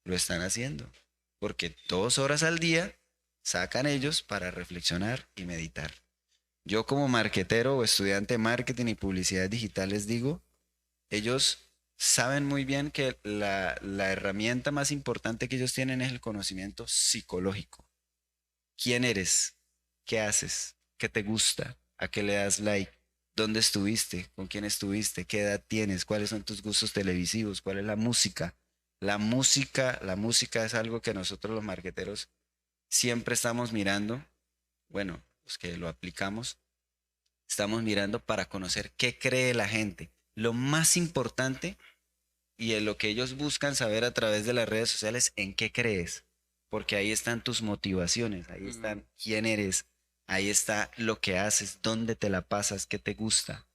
lo están haciendo, porque 2 horas al día sacan ellos para reflexionar y meditar. Yo como marketero o estudiante de marketing y publicidad digital les digo, ellos saben muy bien que la herramienta más importante que ellos tienen es el conocimiento psicológico. ¿Quién eres? ¿Qué haces? ¿Qué te gusta? ¿A qué le das like? ¿Dónde estuviste? ¿Con quién estuviste? ¿Qué edad tienes? ¿Cuáles son tus gustos televisivos? ¿Cuál es la música? La música es algo que nosotros los marketeros siempre estamos mirando. Bueno, los que lo aplicamos, estamos mirando para conocer qué cree la gente. Lo más importante y en lo que ellos buscan saber a través de las redes sociales, en qué crees. Porque ahí están tus motivaciones, ahí están quién eres, ahí está lo que haces, dónde te la pasas, qué te gusta.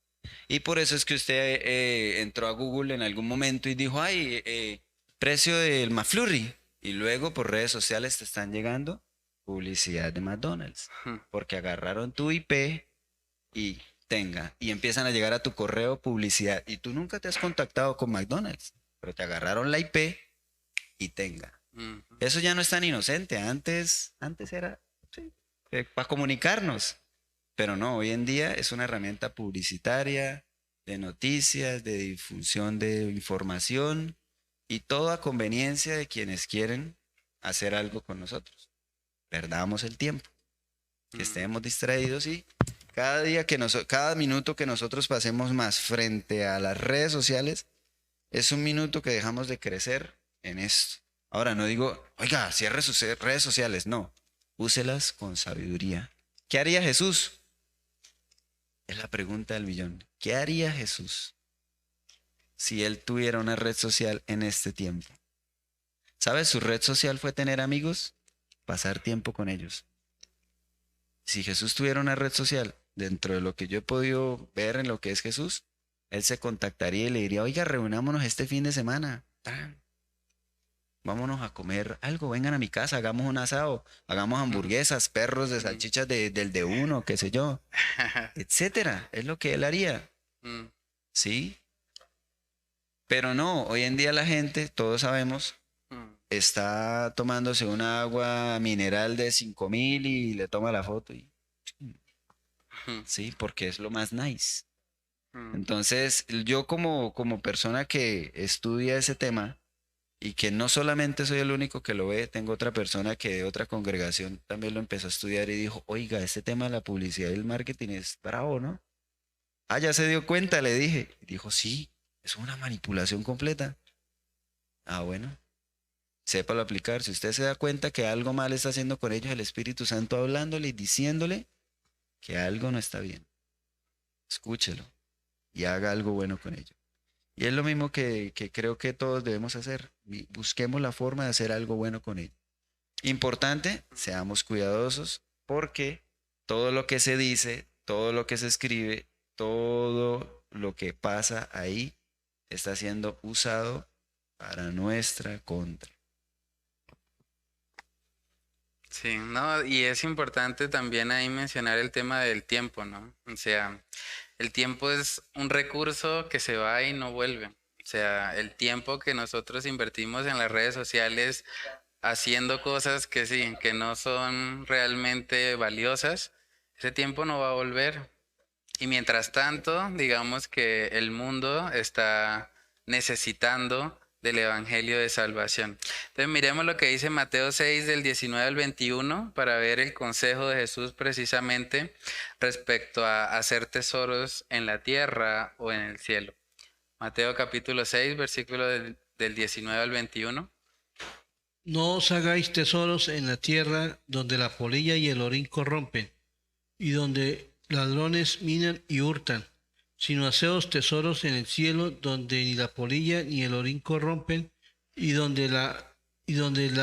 Y por eso es que usted entró a Google en algún momento y dijo, ay, precio del McFlurry. Y luego por redes sociales te están llegando publicidad de McDonald's. Porque agarraron tu IP y y empiezan a llegar a tu correo publicidad. Y tú nunca te has contactado con McDonald's, pero te agarraron la IP y tenga. Eso ya no es tan inocente. Antes era para comunicarnos. Pero no, hoy en día es una herramienta publicitaria, de noticias, de difusión de información y todo a conveniencia de quienes quieren hacer algo con nosotros. Perdamos el tiempo, que estemos distraídos y cada minuto que nosotros pasemos más frente a las redes sociales es un minuto que dejamos de crecer en esto. Ahora no digo, oiga, cierre sus redes sociales, no, úselas con sabiduría. ¿Qué haría Jesús? Es la pregunta del millón. ¿Qué haría Jesús si él tuviera una red social en este tiempo? ¿Sabes? Su red social fue tener amigos, pasar tiempo con ellos. Si Jesús tuviera una red social, dentro de lo que yo he podido ver en lo que es Jesús, él se contactaría y le diría, oiga, reunámonos este fin de semana. Vámonos a comer algo, vengan a mi casa, hagamos un asado, hagamos hamburguesas, perros de salchichas del de uno, qué sé yo, etcétera. Es lo que él haría. ¿Sí? Pero no, hoy en día la gente, todos sabemos, está tomándose una agua mineral de 5.000 y le toma la foto. Sí, porque es lo más nice. Entonces, yo como persona que estudia ese tema y que no solamente soy el único que lo ve, tengo otra persona que de otra congregación también lo empezó a estudiar y dijo, oiga, este tema de la publicidad y el marketing es bravo, ¿no? Ah, ya se dio cuenta, le dije. Y dijo, sí, es una manipulación completa. Ah, bueno. Sépalo aplicar. Si usted se da cuenta que algo mal está haciendo con ellos, el Espíritu Santo hablándole y diciéndole que algo no está bien, escúchelo y haga algo bueno con ello. Y es lo mismo que creo que todos debemos hacer. Busquemos la forma de hacer algo bueno con ello. Importante, seamos cuidadosos porque todo lo que se dice, todo lo que se escribe, todo lo que pasa ahí está siendo usado para nuestra contra. Sí, no, y es importante también ahí mencionar el tema del tiempo, ¿no? O sea, el tiempo es un recurso que se va y no vuelve. O sea, el tiempo que nosotros invertimos en las redes sociales haciendo cosas que sí, que no son realmente valiosas, ese tiempo no va a volver. Y mientras tanto, digamos que el mundo está necesitando del Evangelio de Salvación. Entonces miremos lo que dice Mateo 6 del 19 al 21 para ver el consejo de Jesús precisamente respecto a hacer tesoros en la tierra o en el cielo. Mateo capítulo 6, versículo del 19 al 21. No os hagáis tesoros en la tierra donde la polilla y el orín corrompen, y donde ladrones minan y hurtan, sino haceos tesoros en el cielo donde ni la polilla ni el orín corrompen, y donde los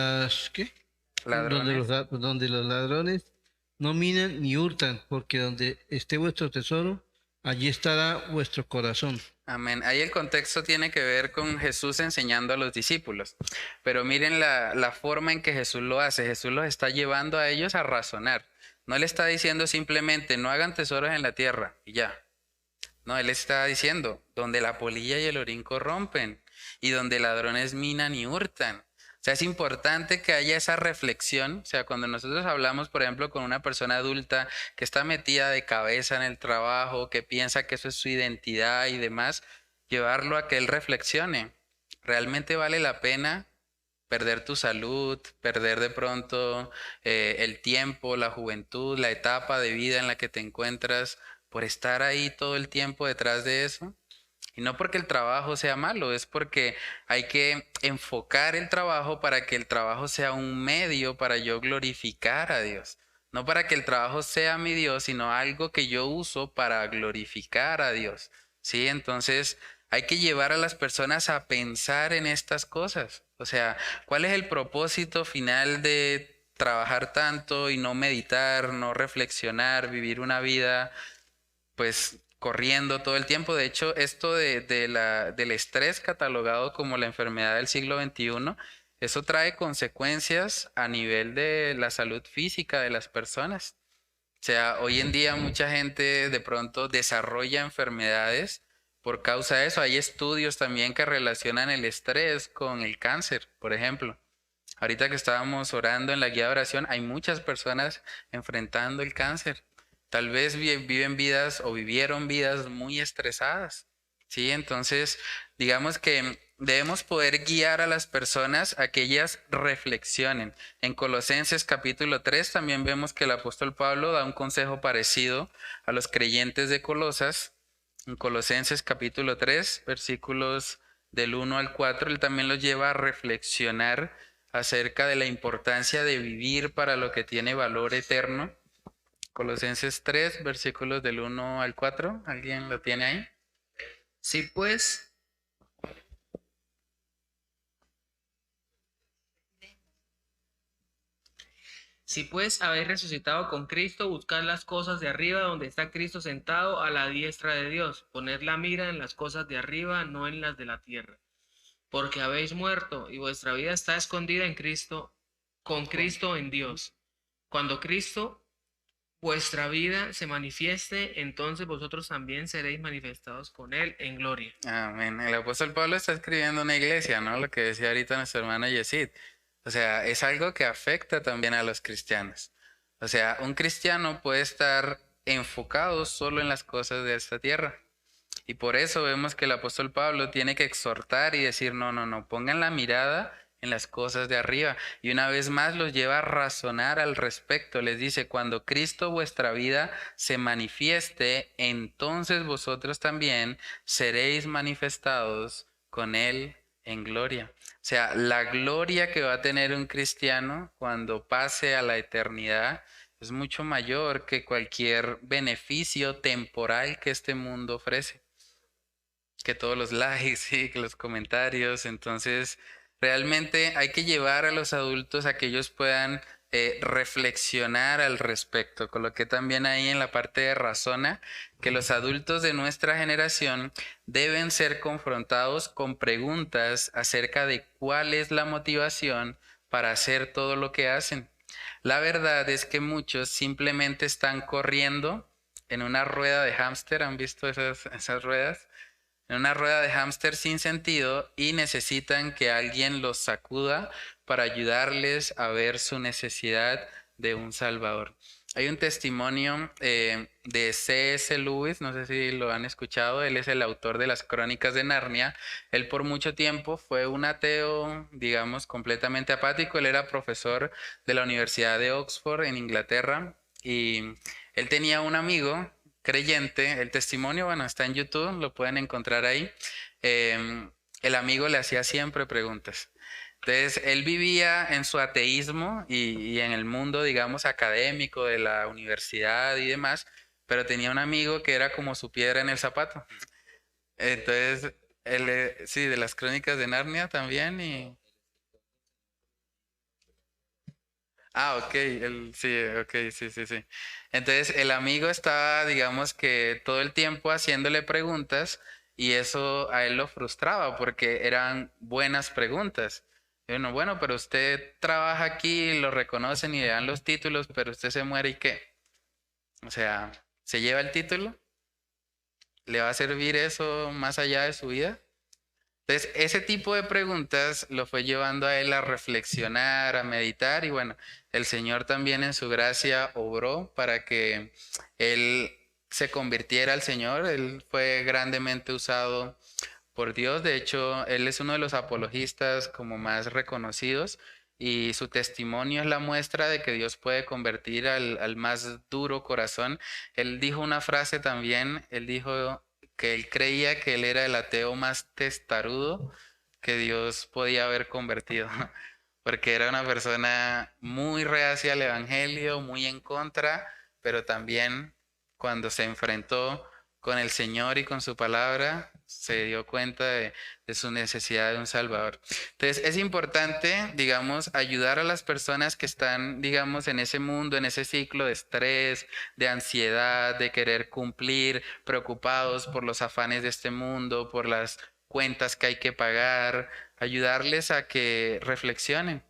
ladrones no minan ni hurtan, porque donde esté vuestro tesoro, allí estará vuestro corazón. Amén. Ahí el contexto tiene que ver con Jesús enseñando a los discípulos. Pero miren la forma en que Jesús lo hace. Jesús los está llevando a ellos a razonar. No le está diciendo simplemente no hagan tesoros en la tierra y ya. No, él está diciendo donde la polilla y el orín corrompen y donde ladrones minan y hurtan. O sea, es importante que haya esa reflexión. O sea, cuando nosotros hablamos, por ejemplo, con una persona adulta que está metida de cabeza en el trabajo, que piensa que eso es su identidad y demás, llevarlo a que él reflexione. ¿Realmente vale la pena perder tu salud, perder de pronto el tiempo, la juventud, la etapa de vida en la que te encuentras por estar ahí todo el tiempo detrás de eso? Y no porque el trabajo sea malo, es porque hay que enfocar el trabajo para que el trabajo sea un medio para yo glorificar a Dios. No para que el trabajo sea mi Dios, sino algo que yo uso para glorificar a Dios. ¿Sí? Entonces hay que llevar a las personas a pensar en estas cosas. O sea, ¿cuál es el propósito final de trabajar tanto y no meditar, no reflexionar, vivir una vida pues corriendo todo el tiempo? De hecho, esto del estrés catalogado como la enfermedad del siglo XXI, eso trae consecuencias a nivel de la salud física de las personas. O sea, hoy en día mucha gente de pronto desarrolla enfermedades por causa de eso. Hay estudios también que relacionan el estrés con el cáncer, por ejemplo. Ahorita que estábamos orando en la guía de oración, hay muchas personas enfrentando el cáncer. Tal vez viven vidas o vivieron vidas muy estresadas, ¿sí? Entonces, digamos que debemos poder guiar a las personas a que ellas reflexionen. En Colosenses capítulo 3 también vemos que el apóstol Pablo da un consejo parecido a los creyentes de Colosas. En Colosenses capítulo 3, versículos del 1 al 4, él también los lleva a reflexionar acerca de la importancia de vivir para lo que tiene valor eterno. Colosenses 3, versículos del 1 al 4. ¿Alguien lo tiene ahí? Si pues habéis resucitado con Cristo, buscad las cosas de arriba donde está Cristo sentado a la diestra de Dios. Poned la mira en las cosas de arriba, no en las de la tierra. Porque habéis muerto y vuestra vida está escondida en Cristo, con Cristo en Dios. Cuando Cristo, vuestra vida, se manifieste, entonces vosotros también seréis manifestados con Él en gloria. Amén. El apóstol Pablo está escribiendo una iglesia, ¿no? Lo que decía ahorita nuestro hermano Yesid. O sea, es algo que afecta también a los cristianos. O sea, un cristiano puede estar enfocado solo en las cosas de esta tierra. Y por eso vemos que el apóstol Pablo tiene que exhortar y decir, no, pongan la mirada en las cosas de arriba. Y una vez más los lleva a razonar al respecto. Les dice, cuando Cristo vuestra vida se manifieste, entonces vosotros también seréis manifestados con Él en gloria. O sea, la gloria que va a tener un cristiano cuando pase a la eternidad es mucho mayor que cualquier beneficio temporal que este mundo ofrece. Que todos los likes y que los comentarios. Entonces, realmente hay que llevar a los adultos a que ellos puedan reflexionar al respecto. Coloqué también ahí en la parte de razona que los adultos de nuestra generación deben ser confrontados con preguntas acerca de cuál es la motivación para hacer todo lo que hacen. La verdad es que muchos simplemente están corriendo en una rueda de hámster. ¿Han visto esas ruedas? En una rueda de hámster sin sentido y necesitan que alguien los sacuda para ayudarles a ver su necesidad de un Salvador. Hay un testimonio de C.S. Lewis, no sé si lo han escuchado, él es el autor de las Crónicas de Narnia. Él por mucho tiempo fue un ateo, digamos, completamente apático. Él era profesor de la Universidad de Oxford en Inglaterra y él tenía un amigo creyente. El testimonio, bueno, está en YouTube, lo pueden encontrar ahí. El amigo le hacía siempre preguntas. Entonces, él vivía en su ateísmo y en el mundo, digamos, académico de la universidad y demás, pero tenía un amigo que era como su piedra en el zapato. Entonces, él, sí, de las Crónicas de Narnia también. Ah, ok, sí, ok, sí, sí, sí. Entonces el amigo estaba, digamos que todo el tiempo haciéndole preguntas y eso a él lo frustraba porque eran buenas preguntas. Y uno, bueno, pero usted trabaja aquí, lo reconocen y le dan los títulos, pero usted se muere ¿y qué? O sea, ¿se lleva el título? ¿Le va a servir eso más allá de su vida? Entonces, ese tipo de preguntas lo fue llevando a él a reflexionar, a meditar y bueno, el Señor también en su gracia obró para que él se convirtiera al Señor. Él fue grandemente usado por Dios. De hecho, él es uno de los apologistas como más reconocidos y su testimonio es la muestra de que Dios puede convertir al más duro corazón. Él dijo una frase también, él dijo que él creía que él era el ateo más testarudo que Dios podía haber convertido, porque era una persona muy reacia al evangelio, muy en contra, pero también cuando se enfrentó con el Señor y con su palabra, se dio cuenta de su necesidad de un Salvador. Entonces, es importante, digamos, ayudar a las personas que están, digamos, en ese mundo, en ese ciclo de estrés, de ansiedad, de querer cumplir, preocupados por los afanes de este mundo, por las cuentas que hay que pagar, ayudarles a que reflexionen.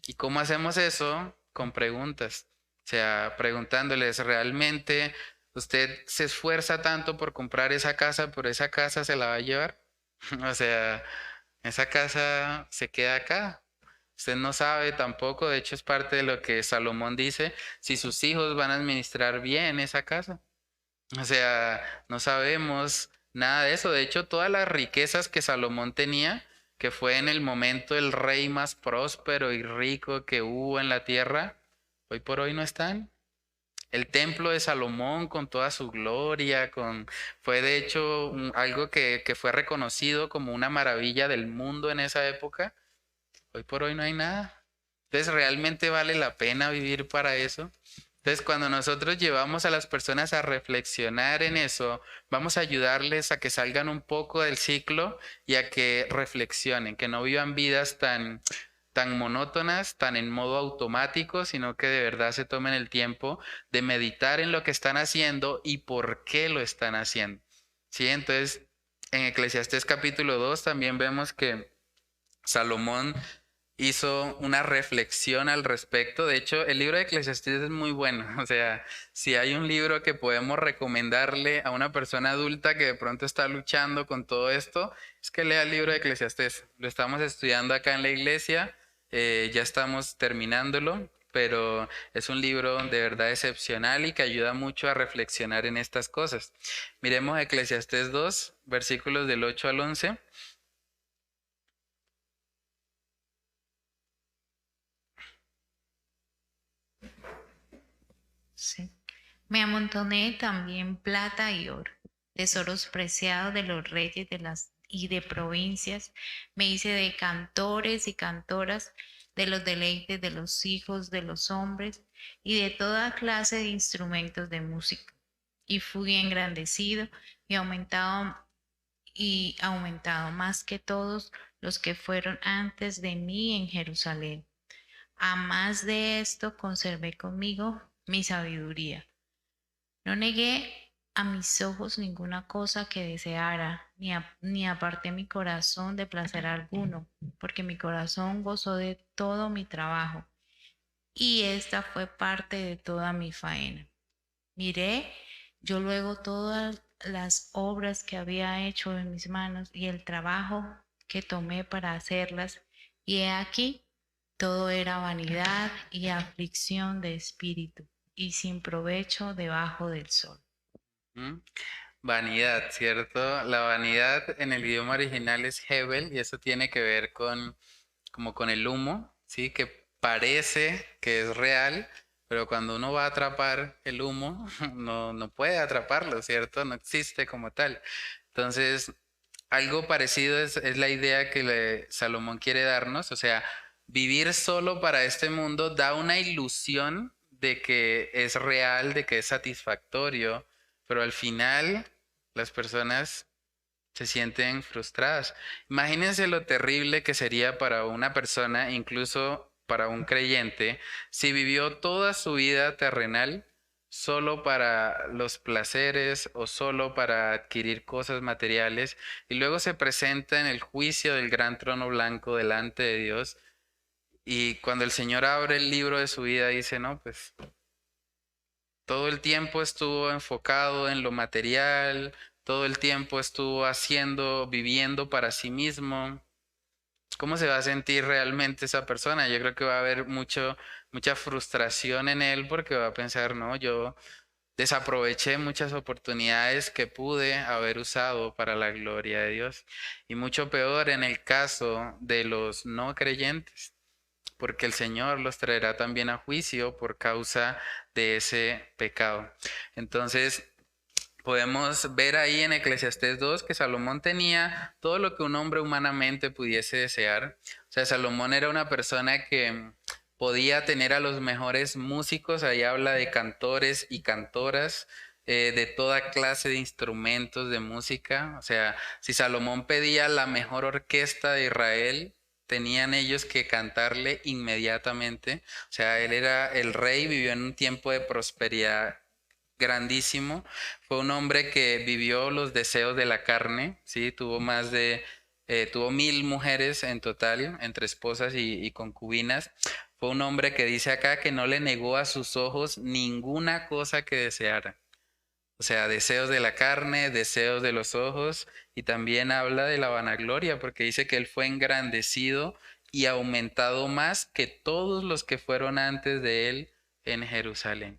¿Y cómo hacemos eso? Con preguntas. O sea, preguntándoles, ¿realmente usted se esfuerza tanto por comprar esa casa, pero esa casa se la va a llevar? O sea, esa casa se queda acá. Usted no sabe tampoco, de hecho es parte de lo que Salomón dice, si sus hijos van a administrar bien esa casa. O sea, no sabemos nada de eso. De hecho, todas las riquezas que Salomón tenía, que fue en el momento el rey más próspero y rico que hubo en la tierra, hoy por hoy no están. El templo de Salomón con toda su gloria, fue de hecho algo que fue reconocido como una maravilla del mundo en esa época. Hoy por hoy no hay nada. Entonces, ¿realmente vale la pena vivir para eso? Entonces, cuando nosotros llevamos a las personas a reflexionar en eso, vamos a ayudarles a que salgan un poco del ciclo y a que reflexionen, que no vivan vidas tan monótonas, tan en modo automático, sino que de verdad se tomen el tiempo de meditar en lo que están haciendo y por qué lo están haciendo. ¿Sí? Entonces, en Eclesiastés capítulo 2 también vemos que Salomón hizo una reflexión al respecto. De hecho, el libro de Eclesiastés es muy bueno. O sea, si hay un libro que podemos recomendarle a una persona adulta que de pronto está luchando con todo esto, es que lea el libro de Eclesiastés. Lo estamos estudiando acá en la iglesia, ya estamos terminándolo, pero es un libro de verdad excepcional y que ayuda mucho a reflexionar en estas cosas. Miremos Eclesiastés 2, versículos del 8 al 11. Sí. Me amontoné también plata y oro, tesoros preciados de los reyes y de provincias. Me hice de cantores y cantoras, de los deleites de los hijos de los hombres y de toda clase de instrumentos de música. Y fui engrandecido y aumentado más que todos los que fueron antes de mí en Jerusalén. A más de esto conservé conmigo mi sabiduría. No negué a mis ojos ninguna cosa que deseara, ni aparté mi corazón de placer alguno, porque mi corazón gozó de todo mi trabajo, y esta fue parte de toda mi faena. Miré yo luego todas las obras que había hecho en mis manos y el trabajo que tomé para hacerlas, y he aquí, todo era vanidad y aflicción de espíritu, y sin provecho debajo del sol. ¿Mm? Vanidad, ¿cierto? La vanidad en el idioma original es Hebel y eso tiene que ver como con el humo, ¿sí? Que parece que es real, pero cuando uno va a atrapar el humo, no puede atraparlo, ¿cierto? No existe como tal. Entonces, algo parecido es la idea que Salomón quiere darnos, o sea, vivir solo para este mundo da una ilusión de que es real, de que es satisfactorio, pero al final las personas se sienten frustradas. Imagínense lo terrible que sería para una persona, incluso para un creyente si vivió toda su vida terrenal solo para los placeres o solo para adquirir cosas materiales y luego se presenta en el juicio del gran trono blanco delante de Dios y cuando el Señor abre el libro de su vida dice, no, pues todo el tiempo estuvo enfocado en lo material, todo el tiempo estuvo viviendo para sí mismo. ¿Cómo se va a sentir realmente esa persona? Yo creo que va a haber mucha frustración en él porque va a pensar, no, yo desaproveché muchas oportunidades que pude haber usado para la gloria de Dios. Y mucho peor en el caso de los no creyentes, porque el Señor los traerá también a juicio por causa de ese pecado. Entonces, podemos ver ahí en Eclesiastés 2 que Salomón tenía todo lo que un hombre humanamente pudiese desear. O sea, Salomón era una persona que podía tener a los mejores músicos, ahí habla de cantores y cantoras, de toda clase de instrumentos de música. O sea, si Salomón pedía la mejor orquesta de Israel, tenían ellos que cantarle inmediatamente. O sea, él era el rey, vivió en un tiempo de prosperidad grandísimo. Fue un hombre que vivió los deseos de la carne, ¿sí? Tuvo 1000 mujeres en total, entre esposas y concubinas. Fue un hombre que dice acá que no le negó a sus ojos ninguna cosa que deseara. O sea, deseos de la carne, deseos de los ojos, y también habla de la vanagloria, porque dice que él fue engrandecido y aumentado más que todos los que fueron antes de él en Jerusalén.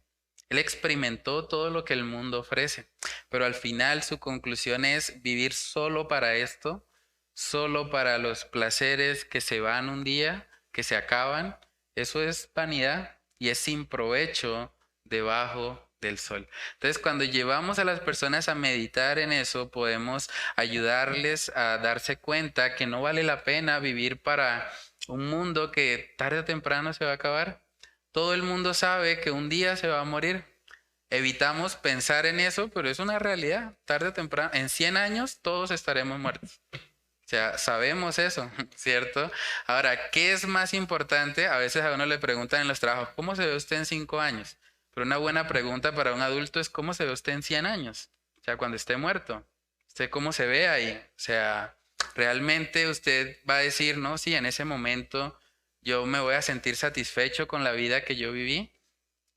Él experimentó todo lo que el mundo ofrece, pero al final su conclusión es vivir solo para esto, solo para los placeres que se van un día, que se acaban. Eso es vanidad y es sin provecho debajo del sol. Entonces, cuando llevamos a las personas a meditar en eso, podemos ayudarles a darse cuenta que no vale la pena vivir para un mundo que tarde o temprano se va a acabar. Todo el mundo sabe que un día se va a morir. Evitamos pensar en eso, pero es una realidad. Tarde o temprano, en 100 años, todos estaremos muertos. O sea, sabemos eso, ¿cierto? Ahora, ¿qué es más importante? A veces a uno le preguntan en los trabajos, ¿cómo se ve usted en 5 años? Pero una buena pregunta para un adulto es, ¿cómo se ve usted en 100 años? O sea, cuando esté muerto. ¿Usted cómo se ve ahí? O sea, realmente usted va a decir, no, sí, en ese momento yo me voy a sentir satisfecho con la vida que yo viví.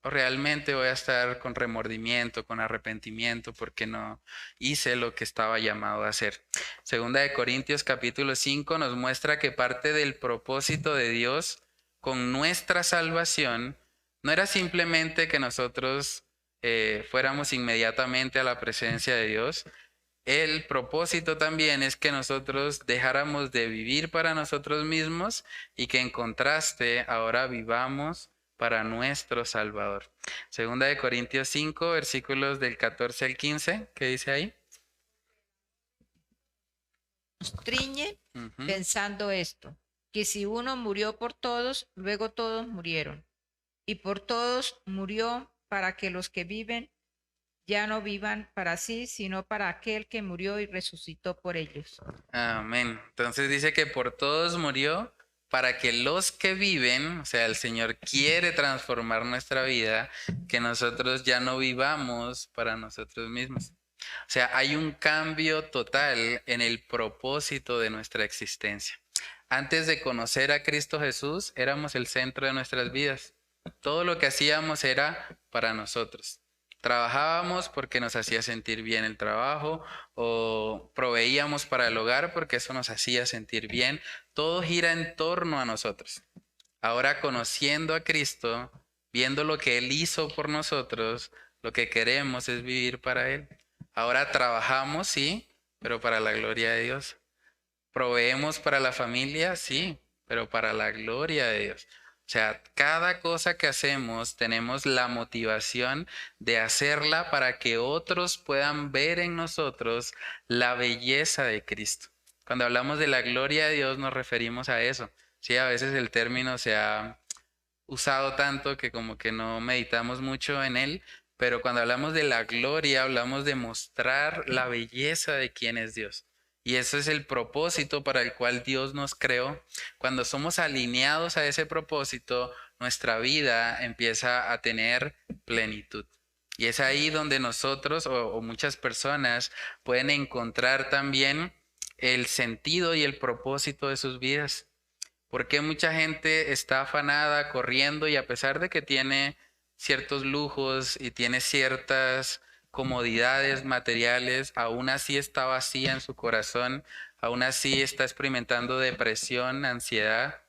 ¿O realmente voy a estar con remordimiento, con arrepentimiento, porque no hice lo que estaba llamado a hacer? Segunda de Corintios capítulo 5 nos muestra que parte del propósito de Dios con nuestra salvación no era simplemente que nosotros fuéramos inmediatamente a la presencia de Dios. El propósito también es que nosotros dejáramos de vivir para nosotros mismos y que en contraste ahora vivamos para nuestro Salvador. Segunda de Corintios 5, versículos del 14 al 15, ¿qué dice ahí? Nos triñe pensando esto, que si uno murió por todos, luego todos murieron. Y por todos murió para que los que viven ya no vivan para sí, sino para aquel que murió y resucitó por ellos. Amén. Entonces dice que por todos murió para que los que viven, o sea, el Señor quiere transformar nuestra vida, que nosotros ya no vivamos para nosotros mismos. O sea, hay un cambio total en el propósito de nuestra existencia. Antes de conocer a Cristo Jesús, éramos el centro de nuestras vidas. Todo lo que hacíamos era para nosotros. Trabajábamos porque nos hacía sentir bien el trabajo o proveíamos para el hogar porque eso nos hacía sentir bien. Todo gira en torno a nosotros. Ahora conociendo a Cristo, viendo lo que Él hizo por nosotros, lo que queremos es vivir para Él. Ahora trabajamos, sí, pero para la gloria de Dios. Proveemos para la familia, sí, pero para la gloria de Dios. O sea, cada cosa que hacemos tenemos la motivación de hacerla para que otros puedan ver en nosotros la belleza de Cristo. Cuando hablamos de la gloria de Dios nos referimos a eso. Sí, a veces el término se ha usado tanto que como que no meditamos mucho en él, pero cuando hablamos de la gloria hablamos de mostrar la belleza de quién es Dios. Y eso es el propósito para el cual Dios nos creó. Cuando somos alineados a ese propósito, nuestra vida empieza a tener plenitud. Y es ahí donde nosotros o muchas personas pueden encontrar también el sentido y el propósito de sus vidas. Porque mucha gente está afanada, corriendo, y a pesar de que tiene ciertos lujos y tiene ciertas comodidades materiales, aún así está vacía en su corazón, aún así está experimentando depresión, ansiedad.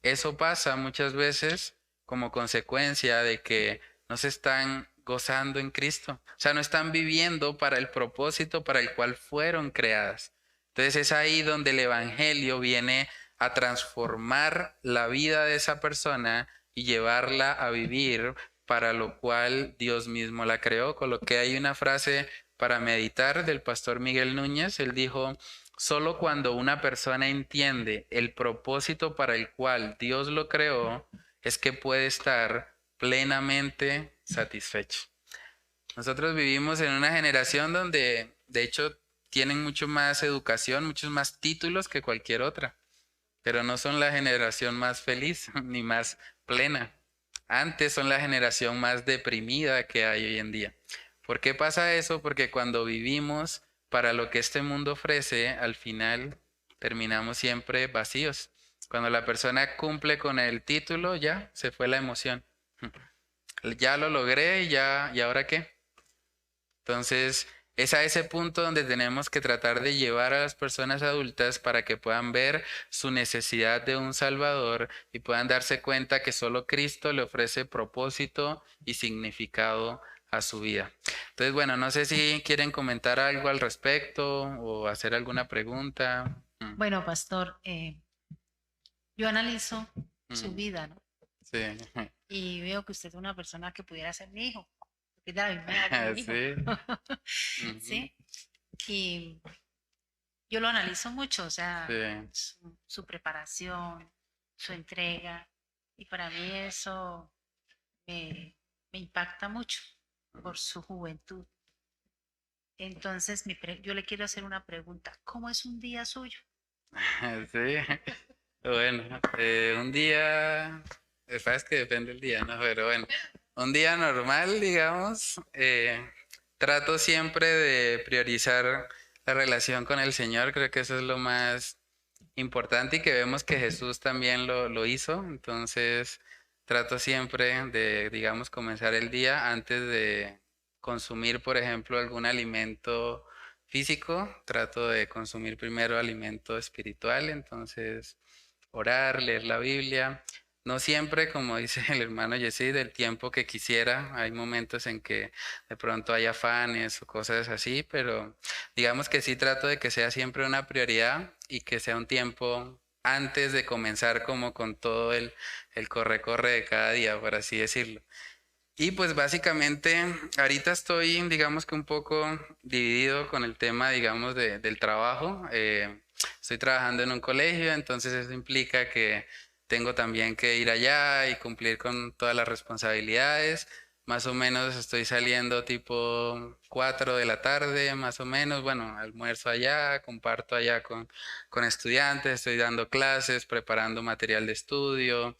Eso pasa muchas veces como consecuencia de que no se están gozando en Cristo. O sea, no están viviendo para el propósito para el cual fueron creadas. Entonces es ahí donde el Evangelio viene a transformar la vida de esa persona y llevarla a vivir para lo cual Dios mismo la creó. Coloqué ahí una frase para meditar del pastor Miguel Núñez. Él dijo: solo cuando una persona entiende el propósito para el cual Dios lo creó, es que puede estar plenamente satisfecho. Nosotros vivimos en una generación donde, de hecho, tienen mucho más educación, muchos más títulos que cualquier otra, pero no son la generación más feliz ni más plena. Antes son la generación más deprimida que hay hoy en día. ¿Por qué pasa eso? Porque cuando vivimos para lo que este mundo ofrece, al final terminamos siempre vacíos. Cuando la persona cumple con el título, ya se fue la emoción. Ya lo logré, ya, ¿y ahora qué? Entonces, es a ese punto donde tenemos que tratar de llevar a las personas adultas para que puedan ver su necesidad de un Salvador y puedan darse cuenta que solo Cristo le ofrece propósito y significado a su vida. Entonces, bueno, no sé si quieren comentar algo al respecto o hacer alguna pregunta. Bueno, pastor, yo analizo su vida, ¿no? Sí. Y veo que usted es una persona que pudiera ser mi hijo, porque es de la misma edad que mi hijo. ¿Sí? Y yo lo analizo mucho, o sea, su preparación, su entrega, y para mí eso me impacta mucho por su juventud. Entonces, yo le quiero hacer una pregunta. ¿Cómo es un día suyo? Sí, bueno, un día, es que depende del día, ¿no? Pero bueno, un día normal, digamos, trato siempre de priorizar la relación con el Señor. Creo que eso es lo más importante y que vemos que Jesús también lo hizo. Entonces, trato siempre de, digamos, comenzar el día antes de consumir, por ejemplo, algún alimento físico. Trato de consumir primero alimento espiritual, entonces orar, leer la Biblia. No siempre, como dice el hermano Yesid, del tiempo que quisiera. Hay momentos en que de pronto hay afanes o cosas así, pero digamos que sí trato de que sea siempre una prioridad y que sea un tiempo antes de comenzar como con todo el corre-corre de cada día, por así decirlo. Y pues básicamente ahorita estoy, digamos que un poco dividido con el tema, digamos, del trabajo. Estoy trabajando en un colegio, entonces eso implica que tengo también que ir allá y cumplir con todas las responsabilidades. Más o menos estoy saliendo tipo 4 de la tarde, más o menos. Bueno, almuerzo allá, comparto allá con estudiantes, estoy dando clases, preparando material de estudio,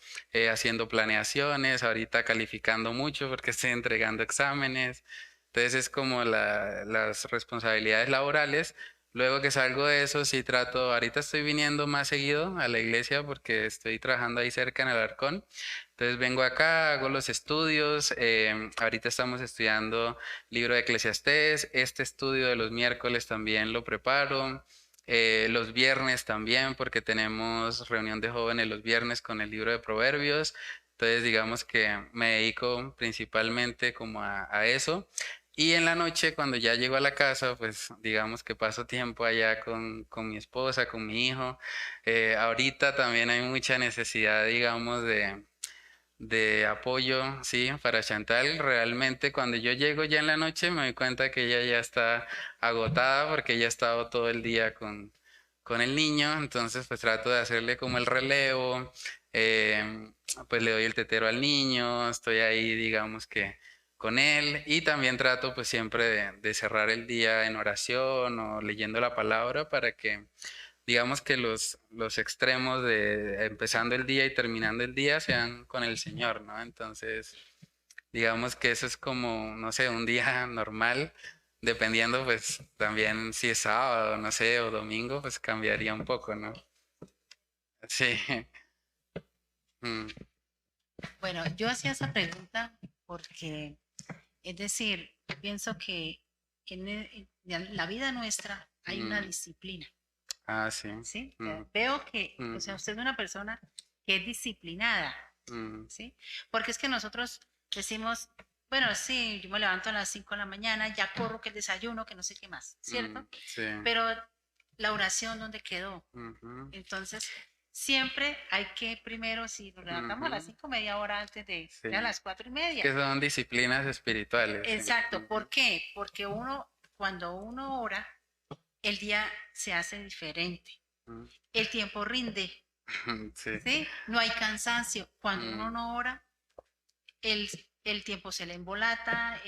haciendo planeaciones, ahorita calificando mucho porque estoy entregando exámenes. Entonces es como las responsabilidades laborales. Luego que salgo de eso, sí trato, ahorita estoy viniendo más seguido a la iglesia porque estoy trabajando ahí cerca en Alarcón. Entonces vengo acá, hago los estudios, ahorita estamos estudiando libro de Eclesiastés, este estudio de los miércoles también lo preparo, los viernes también porque tenemos reunión de jóvenes los viernes con el libro de Proverbios. Entonces digamos que me dedico principalmente como a eso. Y en la noche, cuando ya llego a la casa, pues digamos que paso tiempo allá con mi esposa, con mi hijo. Ahorita también hay mucha necesidad, digamos, de apoyo, sí, para Chantal. Realmente cuando yo llego ya en la noche me doy cuenta que ella ya está agotada porque ella ha estado todo el día con el niño. Entonces pues trato de hacerle como el relevo, pues le doy el tetero al niño, estoy ahí, digamos que con Él, y también trato pues siempre de cerrar el día en oración o leyendo la palabra para que digamos que los extremos de empezando el día y terminando el día sean con el Señor, ¿no? Entonces, digamos que eso es como, no sé, un día normal, dependiendo pues también si es sábado, no sé, o domingo, pues cambiaría un poco, ¿no? Sí. Mm, Bueno, yo hacía esa pregunta porque, es decir, pienso que en la vida nuestra hay una mm. disciplina, Ah, sí. ¿sí? Mm, Veo que, o mm, sea, usted es una persona que es disciplinada, mm, ¿sí? Porque es que nosotros decimos, bueno, sí, yo me levanto a las 5 de la mañana, ya corro que el desayuno, que no sé qué más, ¿cierto? sí. Pero la oración, ¿dónde quedó? Ujú, Entonces, siempre hay que primero, si nos levantamos a las ujú, 5, media hora antes de sí. a las 4:30. Que son disciplinas espirituales. Sí. Exacto. Ujú, ¿Por qué? Porque cuando uno ora, el día se hace diferente. mm, El tiempo rinde, sí. ¿sí? No hay cansancio. Cuando uno Mm, no ora, el, el tiempo se le embolata,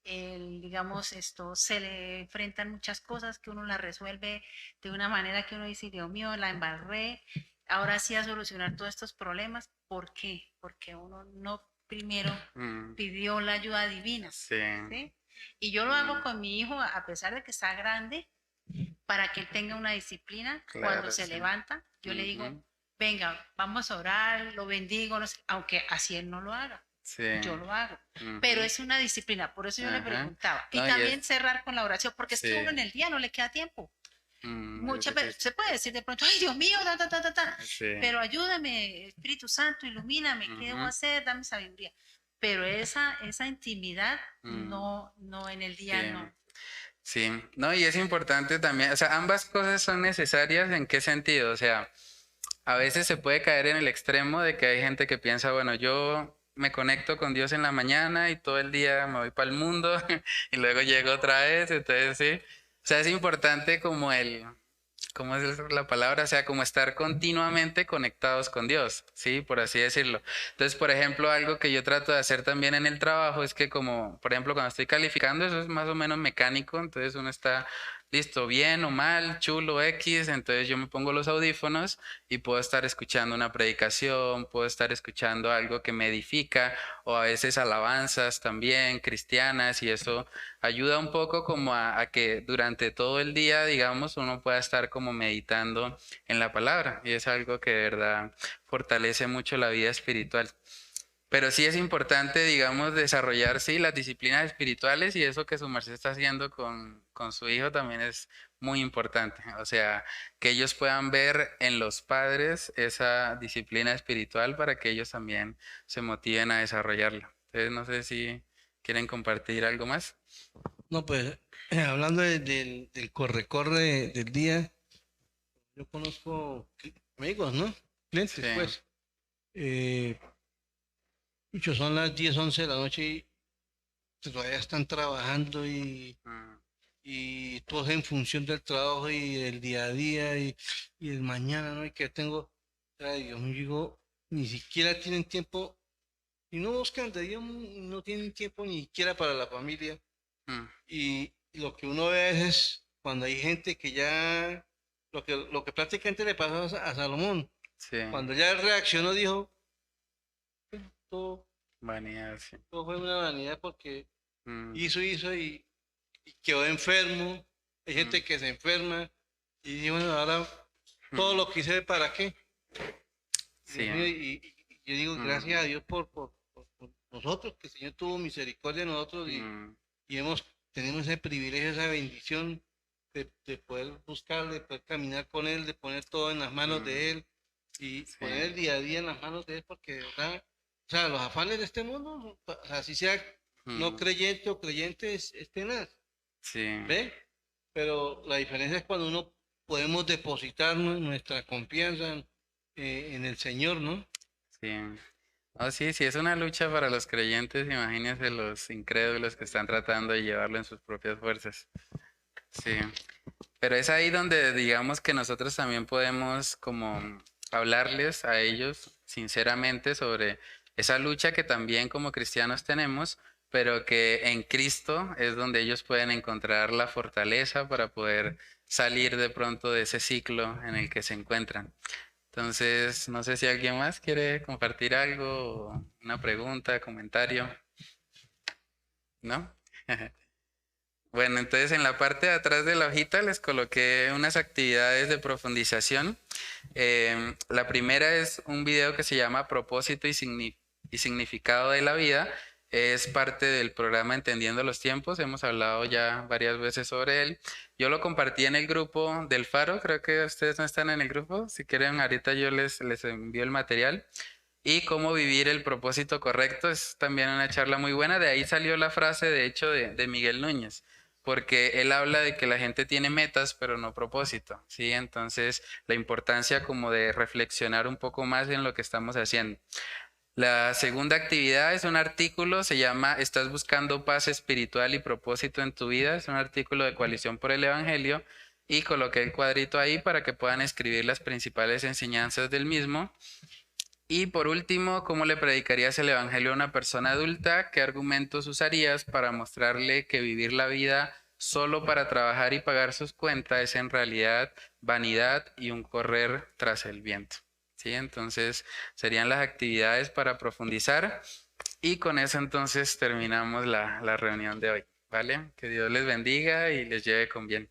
digamos, se le enfrentan muchas cosas que uno las resuelve de una manera que uno dice, Dios mío, la embarré, ahora sí a solucionar todos estos problemas. ¿Por qué? Porque uno no primero mm, pidió la ayuda divina, sí. ¿sí? Y yo lo hago Mm, con mi hijo, a pesar de que está grande, para que él tenga una disciplina. Cuando claro, se sí. levanta, yo le digo, Ujú, venga, vamos a orar, lo bendigo, no sé, aunque así él no lo haga, sí. yo lo hago. Pero Ujú, es una disciplina, por eso yo le ajá. preguntaba. Y No, y también es, cerrar con la oración, porque es que sí. uno en el día no le queda tiempo. Es Muchas veces difícil. se puede decir de pronto, ay Dios mío, ta, ta, ta, ta, ta, Sí. pero ayúdame, Espíritu Santo, ilumíname, ¿qué debo Ujú, hacer? Dame sabiduría. Pero esa intimidad mm, no en el día sí. no. Sí. No, y es importante también, o sea, ambas cosas son necesarias. ¿En qué sentido? O sea, a veces se puede caer en el extremo de que hay gente que piensa, bueno, yo me conecto con Dios en la mañana y todo el día me voy para el mundo y luego llego otra vez, entonces sí. O sea, es importante como ¿cómo es la palabra? O sea, como estar continuamente conectados con Dios, ¿sí? Por así decirlo. Entonces, por ejemplo, algo que yo trato de hacer también en el trabajo es que como, por ejemplo, cuando estoy calificando, eso es más o menos mecánico, entonces uno está listo, bien o mal, chulo, X, entonces yo me pongo los audífonos y puedo estar escuchando una predicación, puedo estar escuchando algo que me edifica o a veces alabanzas también cristianas y eso ayuda un poco como a que durante todo el día, digamos, uno pueda estar como meditando en la palabra y es algo que de verdad fortalece mucho la vida espiritual. Pero sí es importante, digamos, desarrollar, sí, las disciplinas espirituales y eso que su merced está haciendo con su hijo también es muy importante. O sea, que ellos puedan ver en los padres esa disciplina espiritual para que ellos también se motiven a desarrollarla. Entonces, no sé si quieren compartir algo más. No, pues hablando del corre-corre del día, yo conozco amigos, ¿no? Sí. Clientes, pues. Muchos son las 10 11 de la noche y todavía están trabajando Mm, y todo es en función del trabajo y del día a día y el mañana, ¿no? Y que tengo, ay, Dios mío, digo, ni siquiera tienen tiempo, y no buscan de Dios, no tienen tiempo ni siquiera para la familia. mm, Y lo que uno ve es cuando hay gente que ya, lo que prácticamente le pasó a Salomón, sí, cuando ya él reaccionó, dijo, todo, vanidad, sí. todo fue una vanidad porque Mm, hizo y quedó enfermo. Hay mm, gente que se enferma y dice, bueno, ahora todo mm, lo que hice, ¿para qué? sí. Dios mío, y yo digo, Mm, gracias a Dios por nosotros, que el Señor tuvo misericordia de nosotros mm, y tenemos ese privilegio, esa bendición de poder buscarle, de poder caminar con Él, de poner todo en las manos mm, de Él y sí. poner el día a día en las manos de Él, porque de verdad, o sea, los afanes de este mundo, o sea, si sea no Mm, creyente o creyente, es tenaz, sí. ¿ve? Pero la diferencia es cuando uno podemos depositar nuestra confianza en el Señor, ¿no? Sí. Oh, sí, sí, es una lucha para los creyentes, imagínense los incrédulos que están tratando de llevarlo en sus propias fuerzas. Sí, pero es ahí donde digamos que nosotros también podemos como hablarles a ellos sinceramente sobre esa lucha que también como cristianos tenemos, pero que en Cristo es donde ellos pueden encontrar la fortaleza para poder salir de pronto de ese ciclo en el que se encuentran. Entonces, no sé si alguien más quiere compartir algo, una pregunta, comentario. ¿No? Bueno, entonces en la parte de atrás de la hojita les coloqué unas actividades de profundización. La primera es un video que se llama Propósito y Significado de la Vida. Es parte del programa Entendiendo los Tiempos. Hemos hablado ya varias veces sobre él. Yo lo compartí en el grupo del Faro. Creo que ustedes no están en el grupo. Si quieren, ahorita yo les envío el material. Y cómo vivir el propósito correcto es también una charla muy buena. De ahí salió la frase, de hecho, de Miguel Núñez, porque él habla de que la gente tiene metas, pero no propósito, ¿sí? Entonces, la importancia como de reflexionar un poco más en lo que estamos haciendo. La segunda actividad es un artículo, se llama ¿Estás buscando paz espiritual y propósito en tu vida? Es un artículo de Coalición por el Evangelio y coloqué el cuadrito ahí para que puedan escribir las principales enseñanzas del mismo. Y por último, ¿cómo le predicarías el Evangelio a una persona adulta? ¿Qué argumentos usarías para mostrarle que vivir la vida solo para trabajar y pagar sus cuentas es en realidad vanidad y un correr tras el viento? ¿Sí? Entonces, serían las actividades para profundizar. Y con eso entonces terminamos la reunión de hoy. ¿Vale? Que Dios les bendiga y les lleve con bien.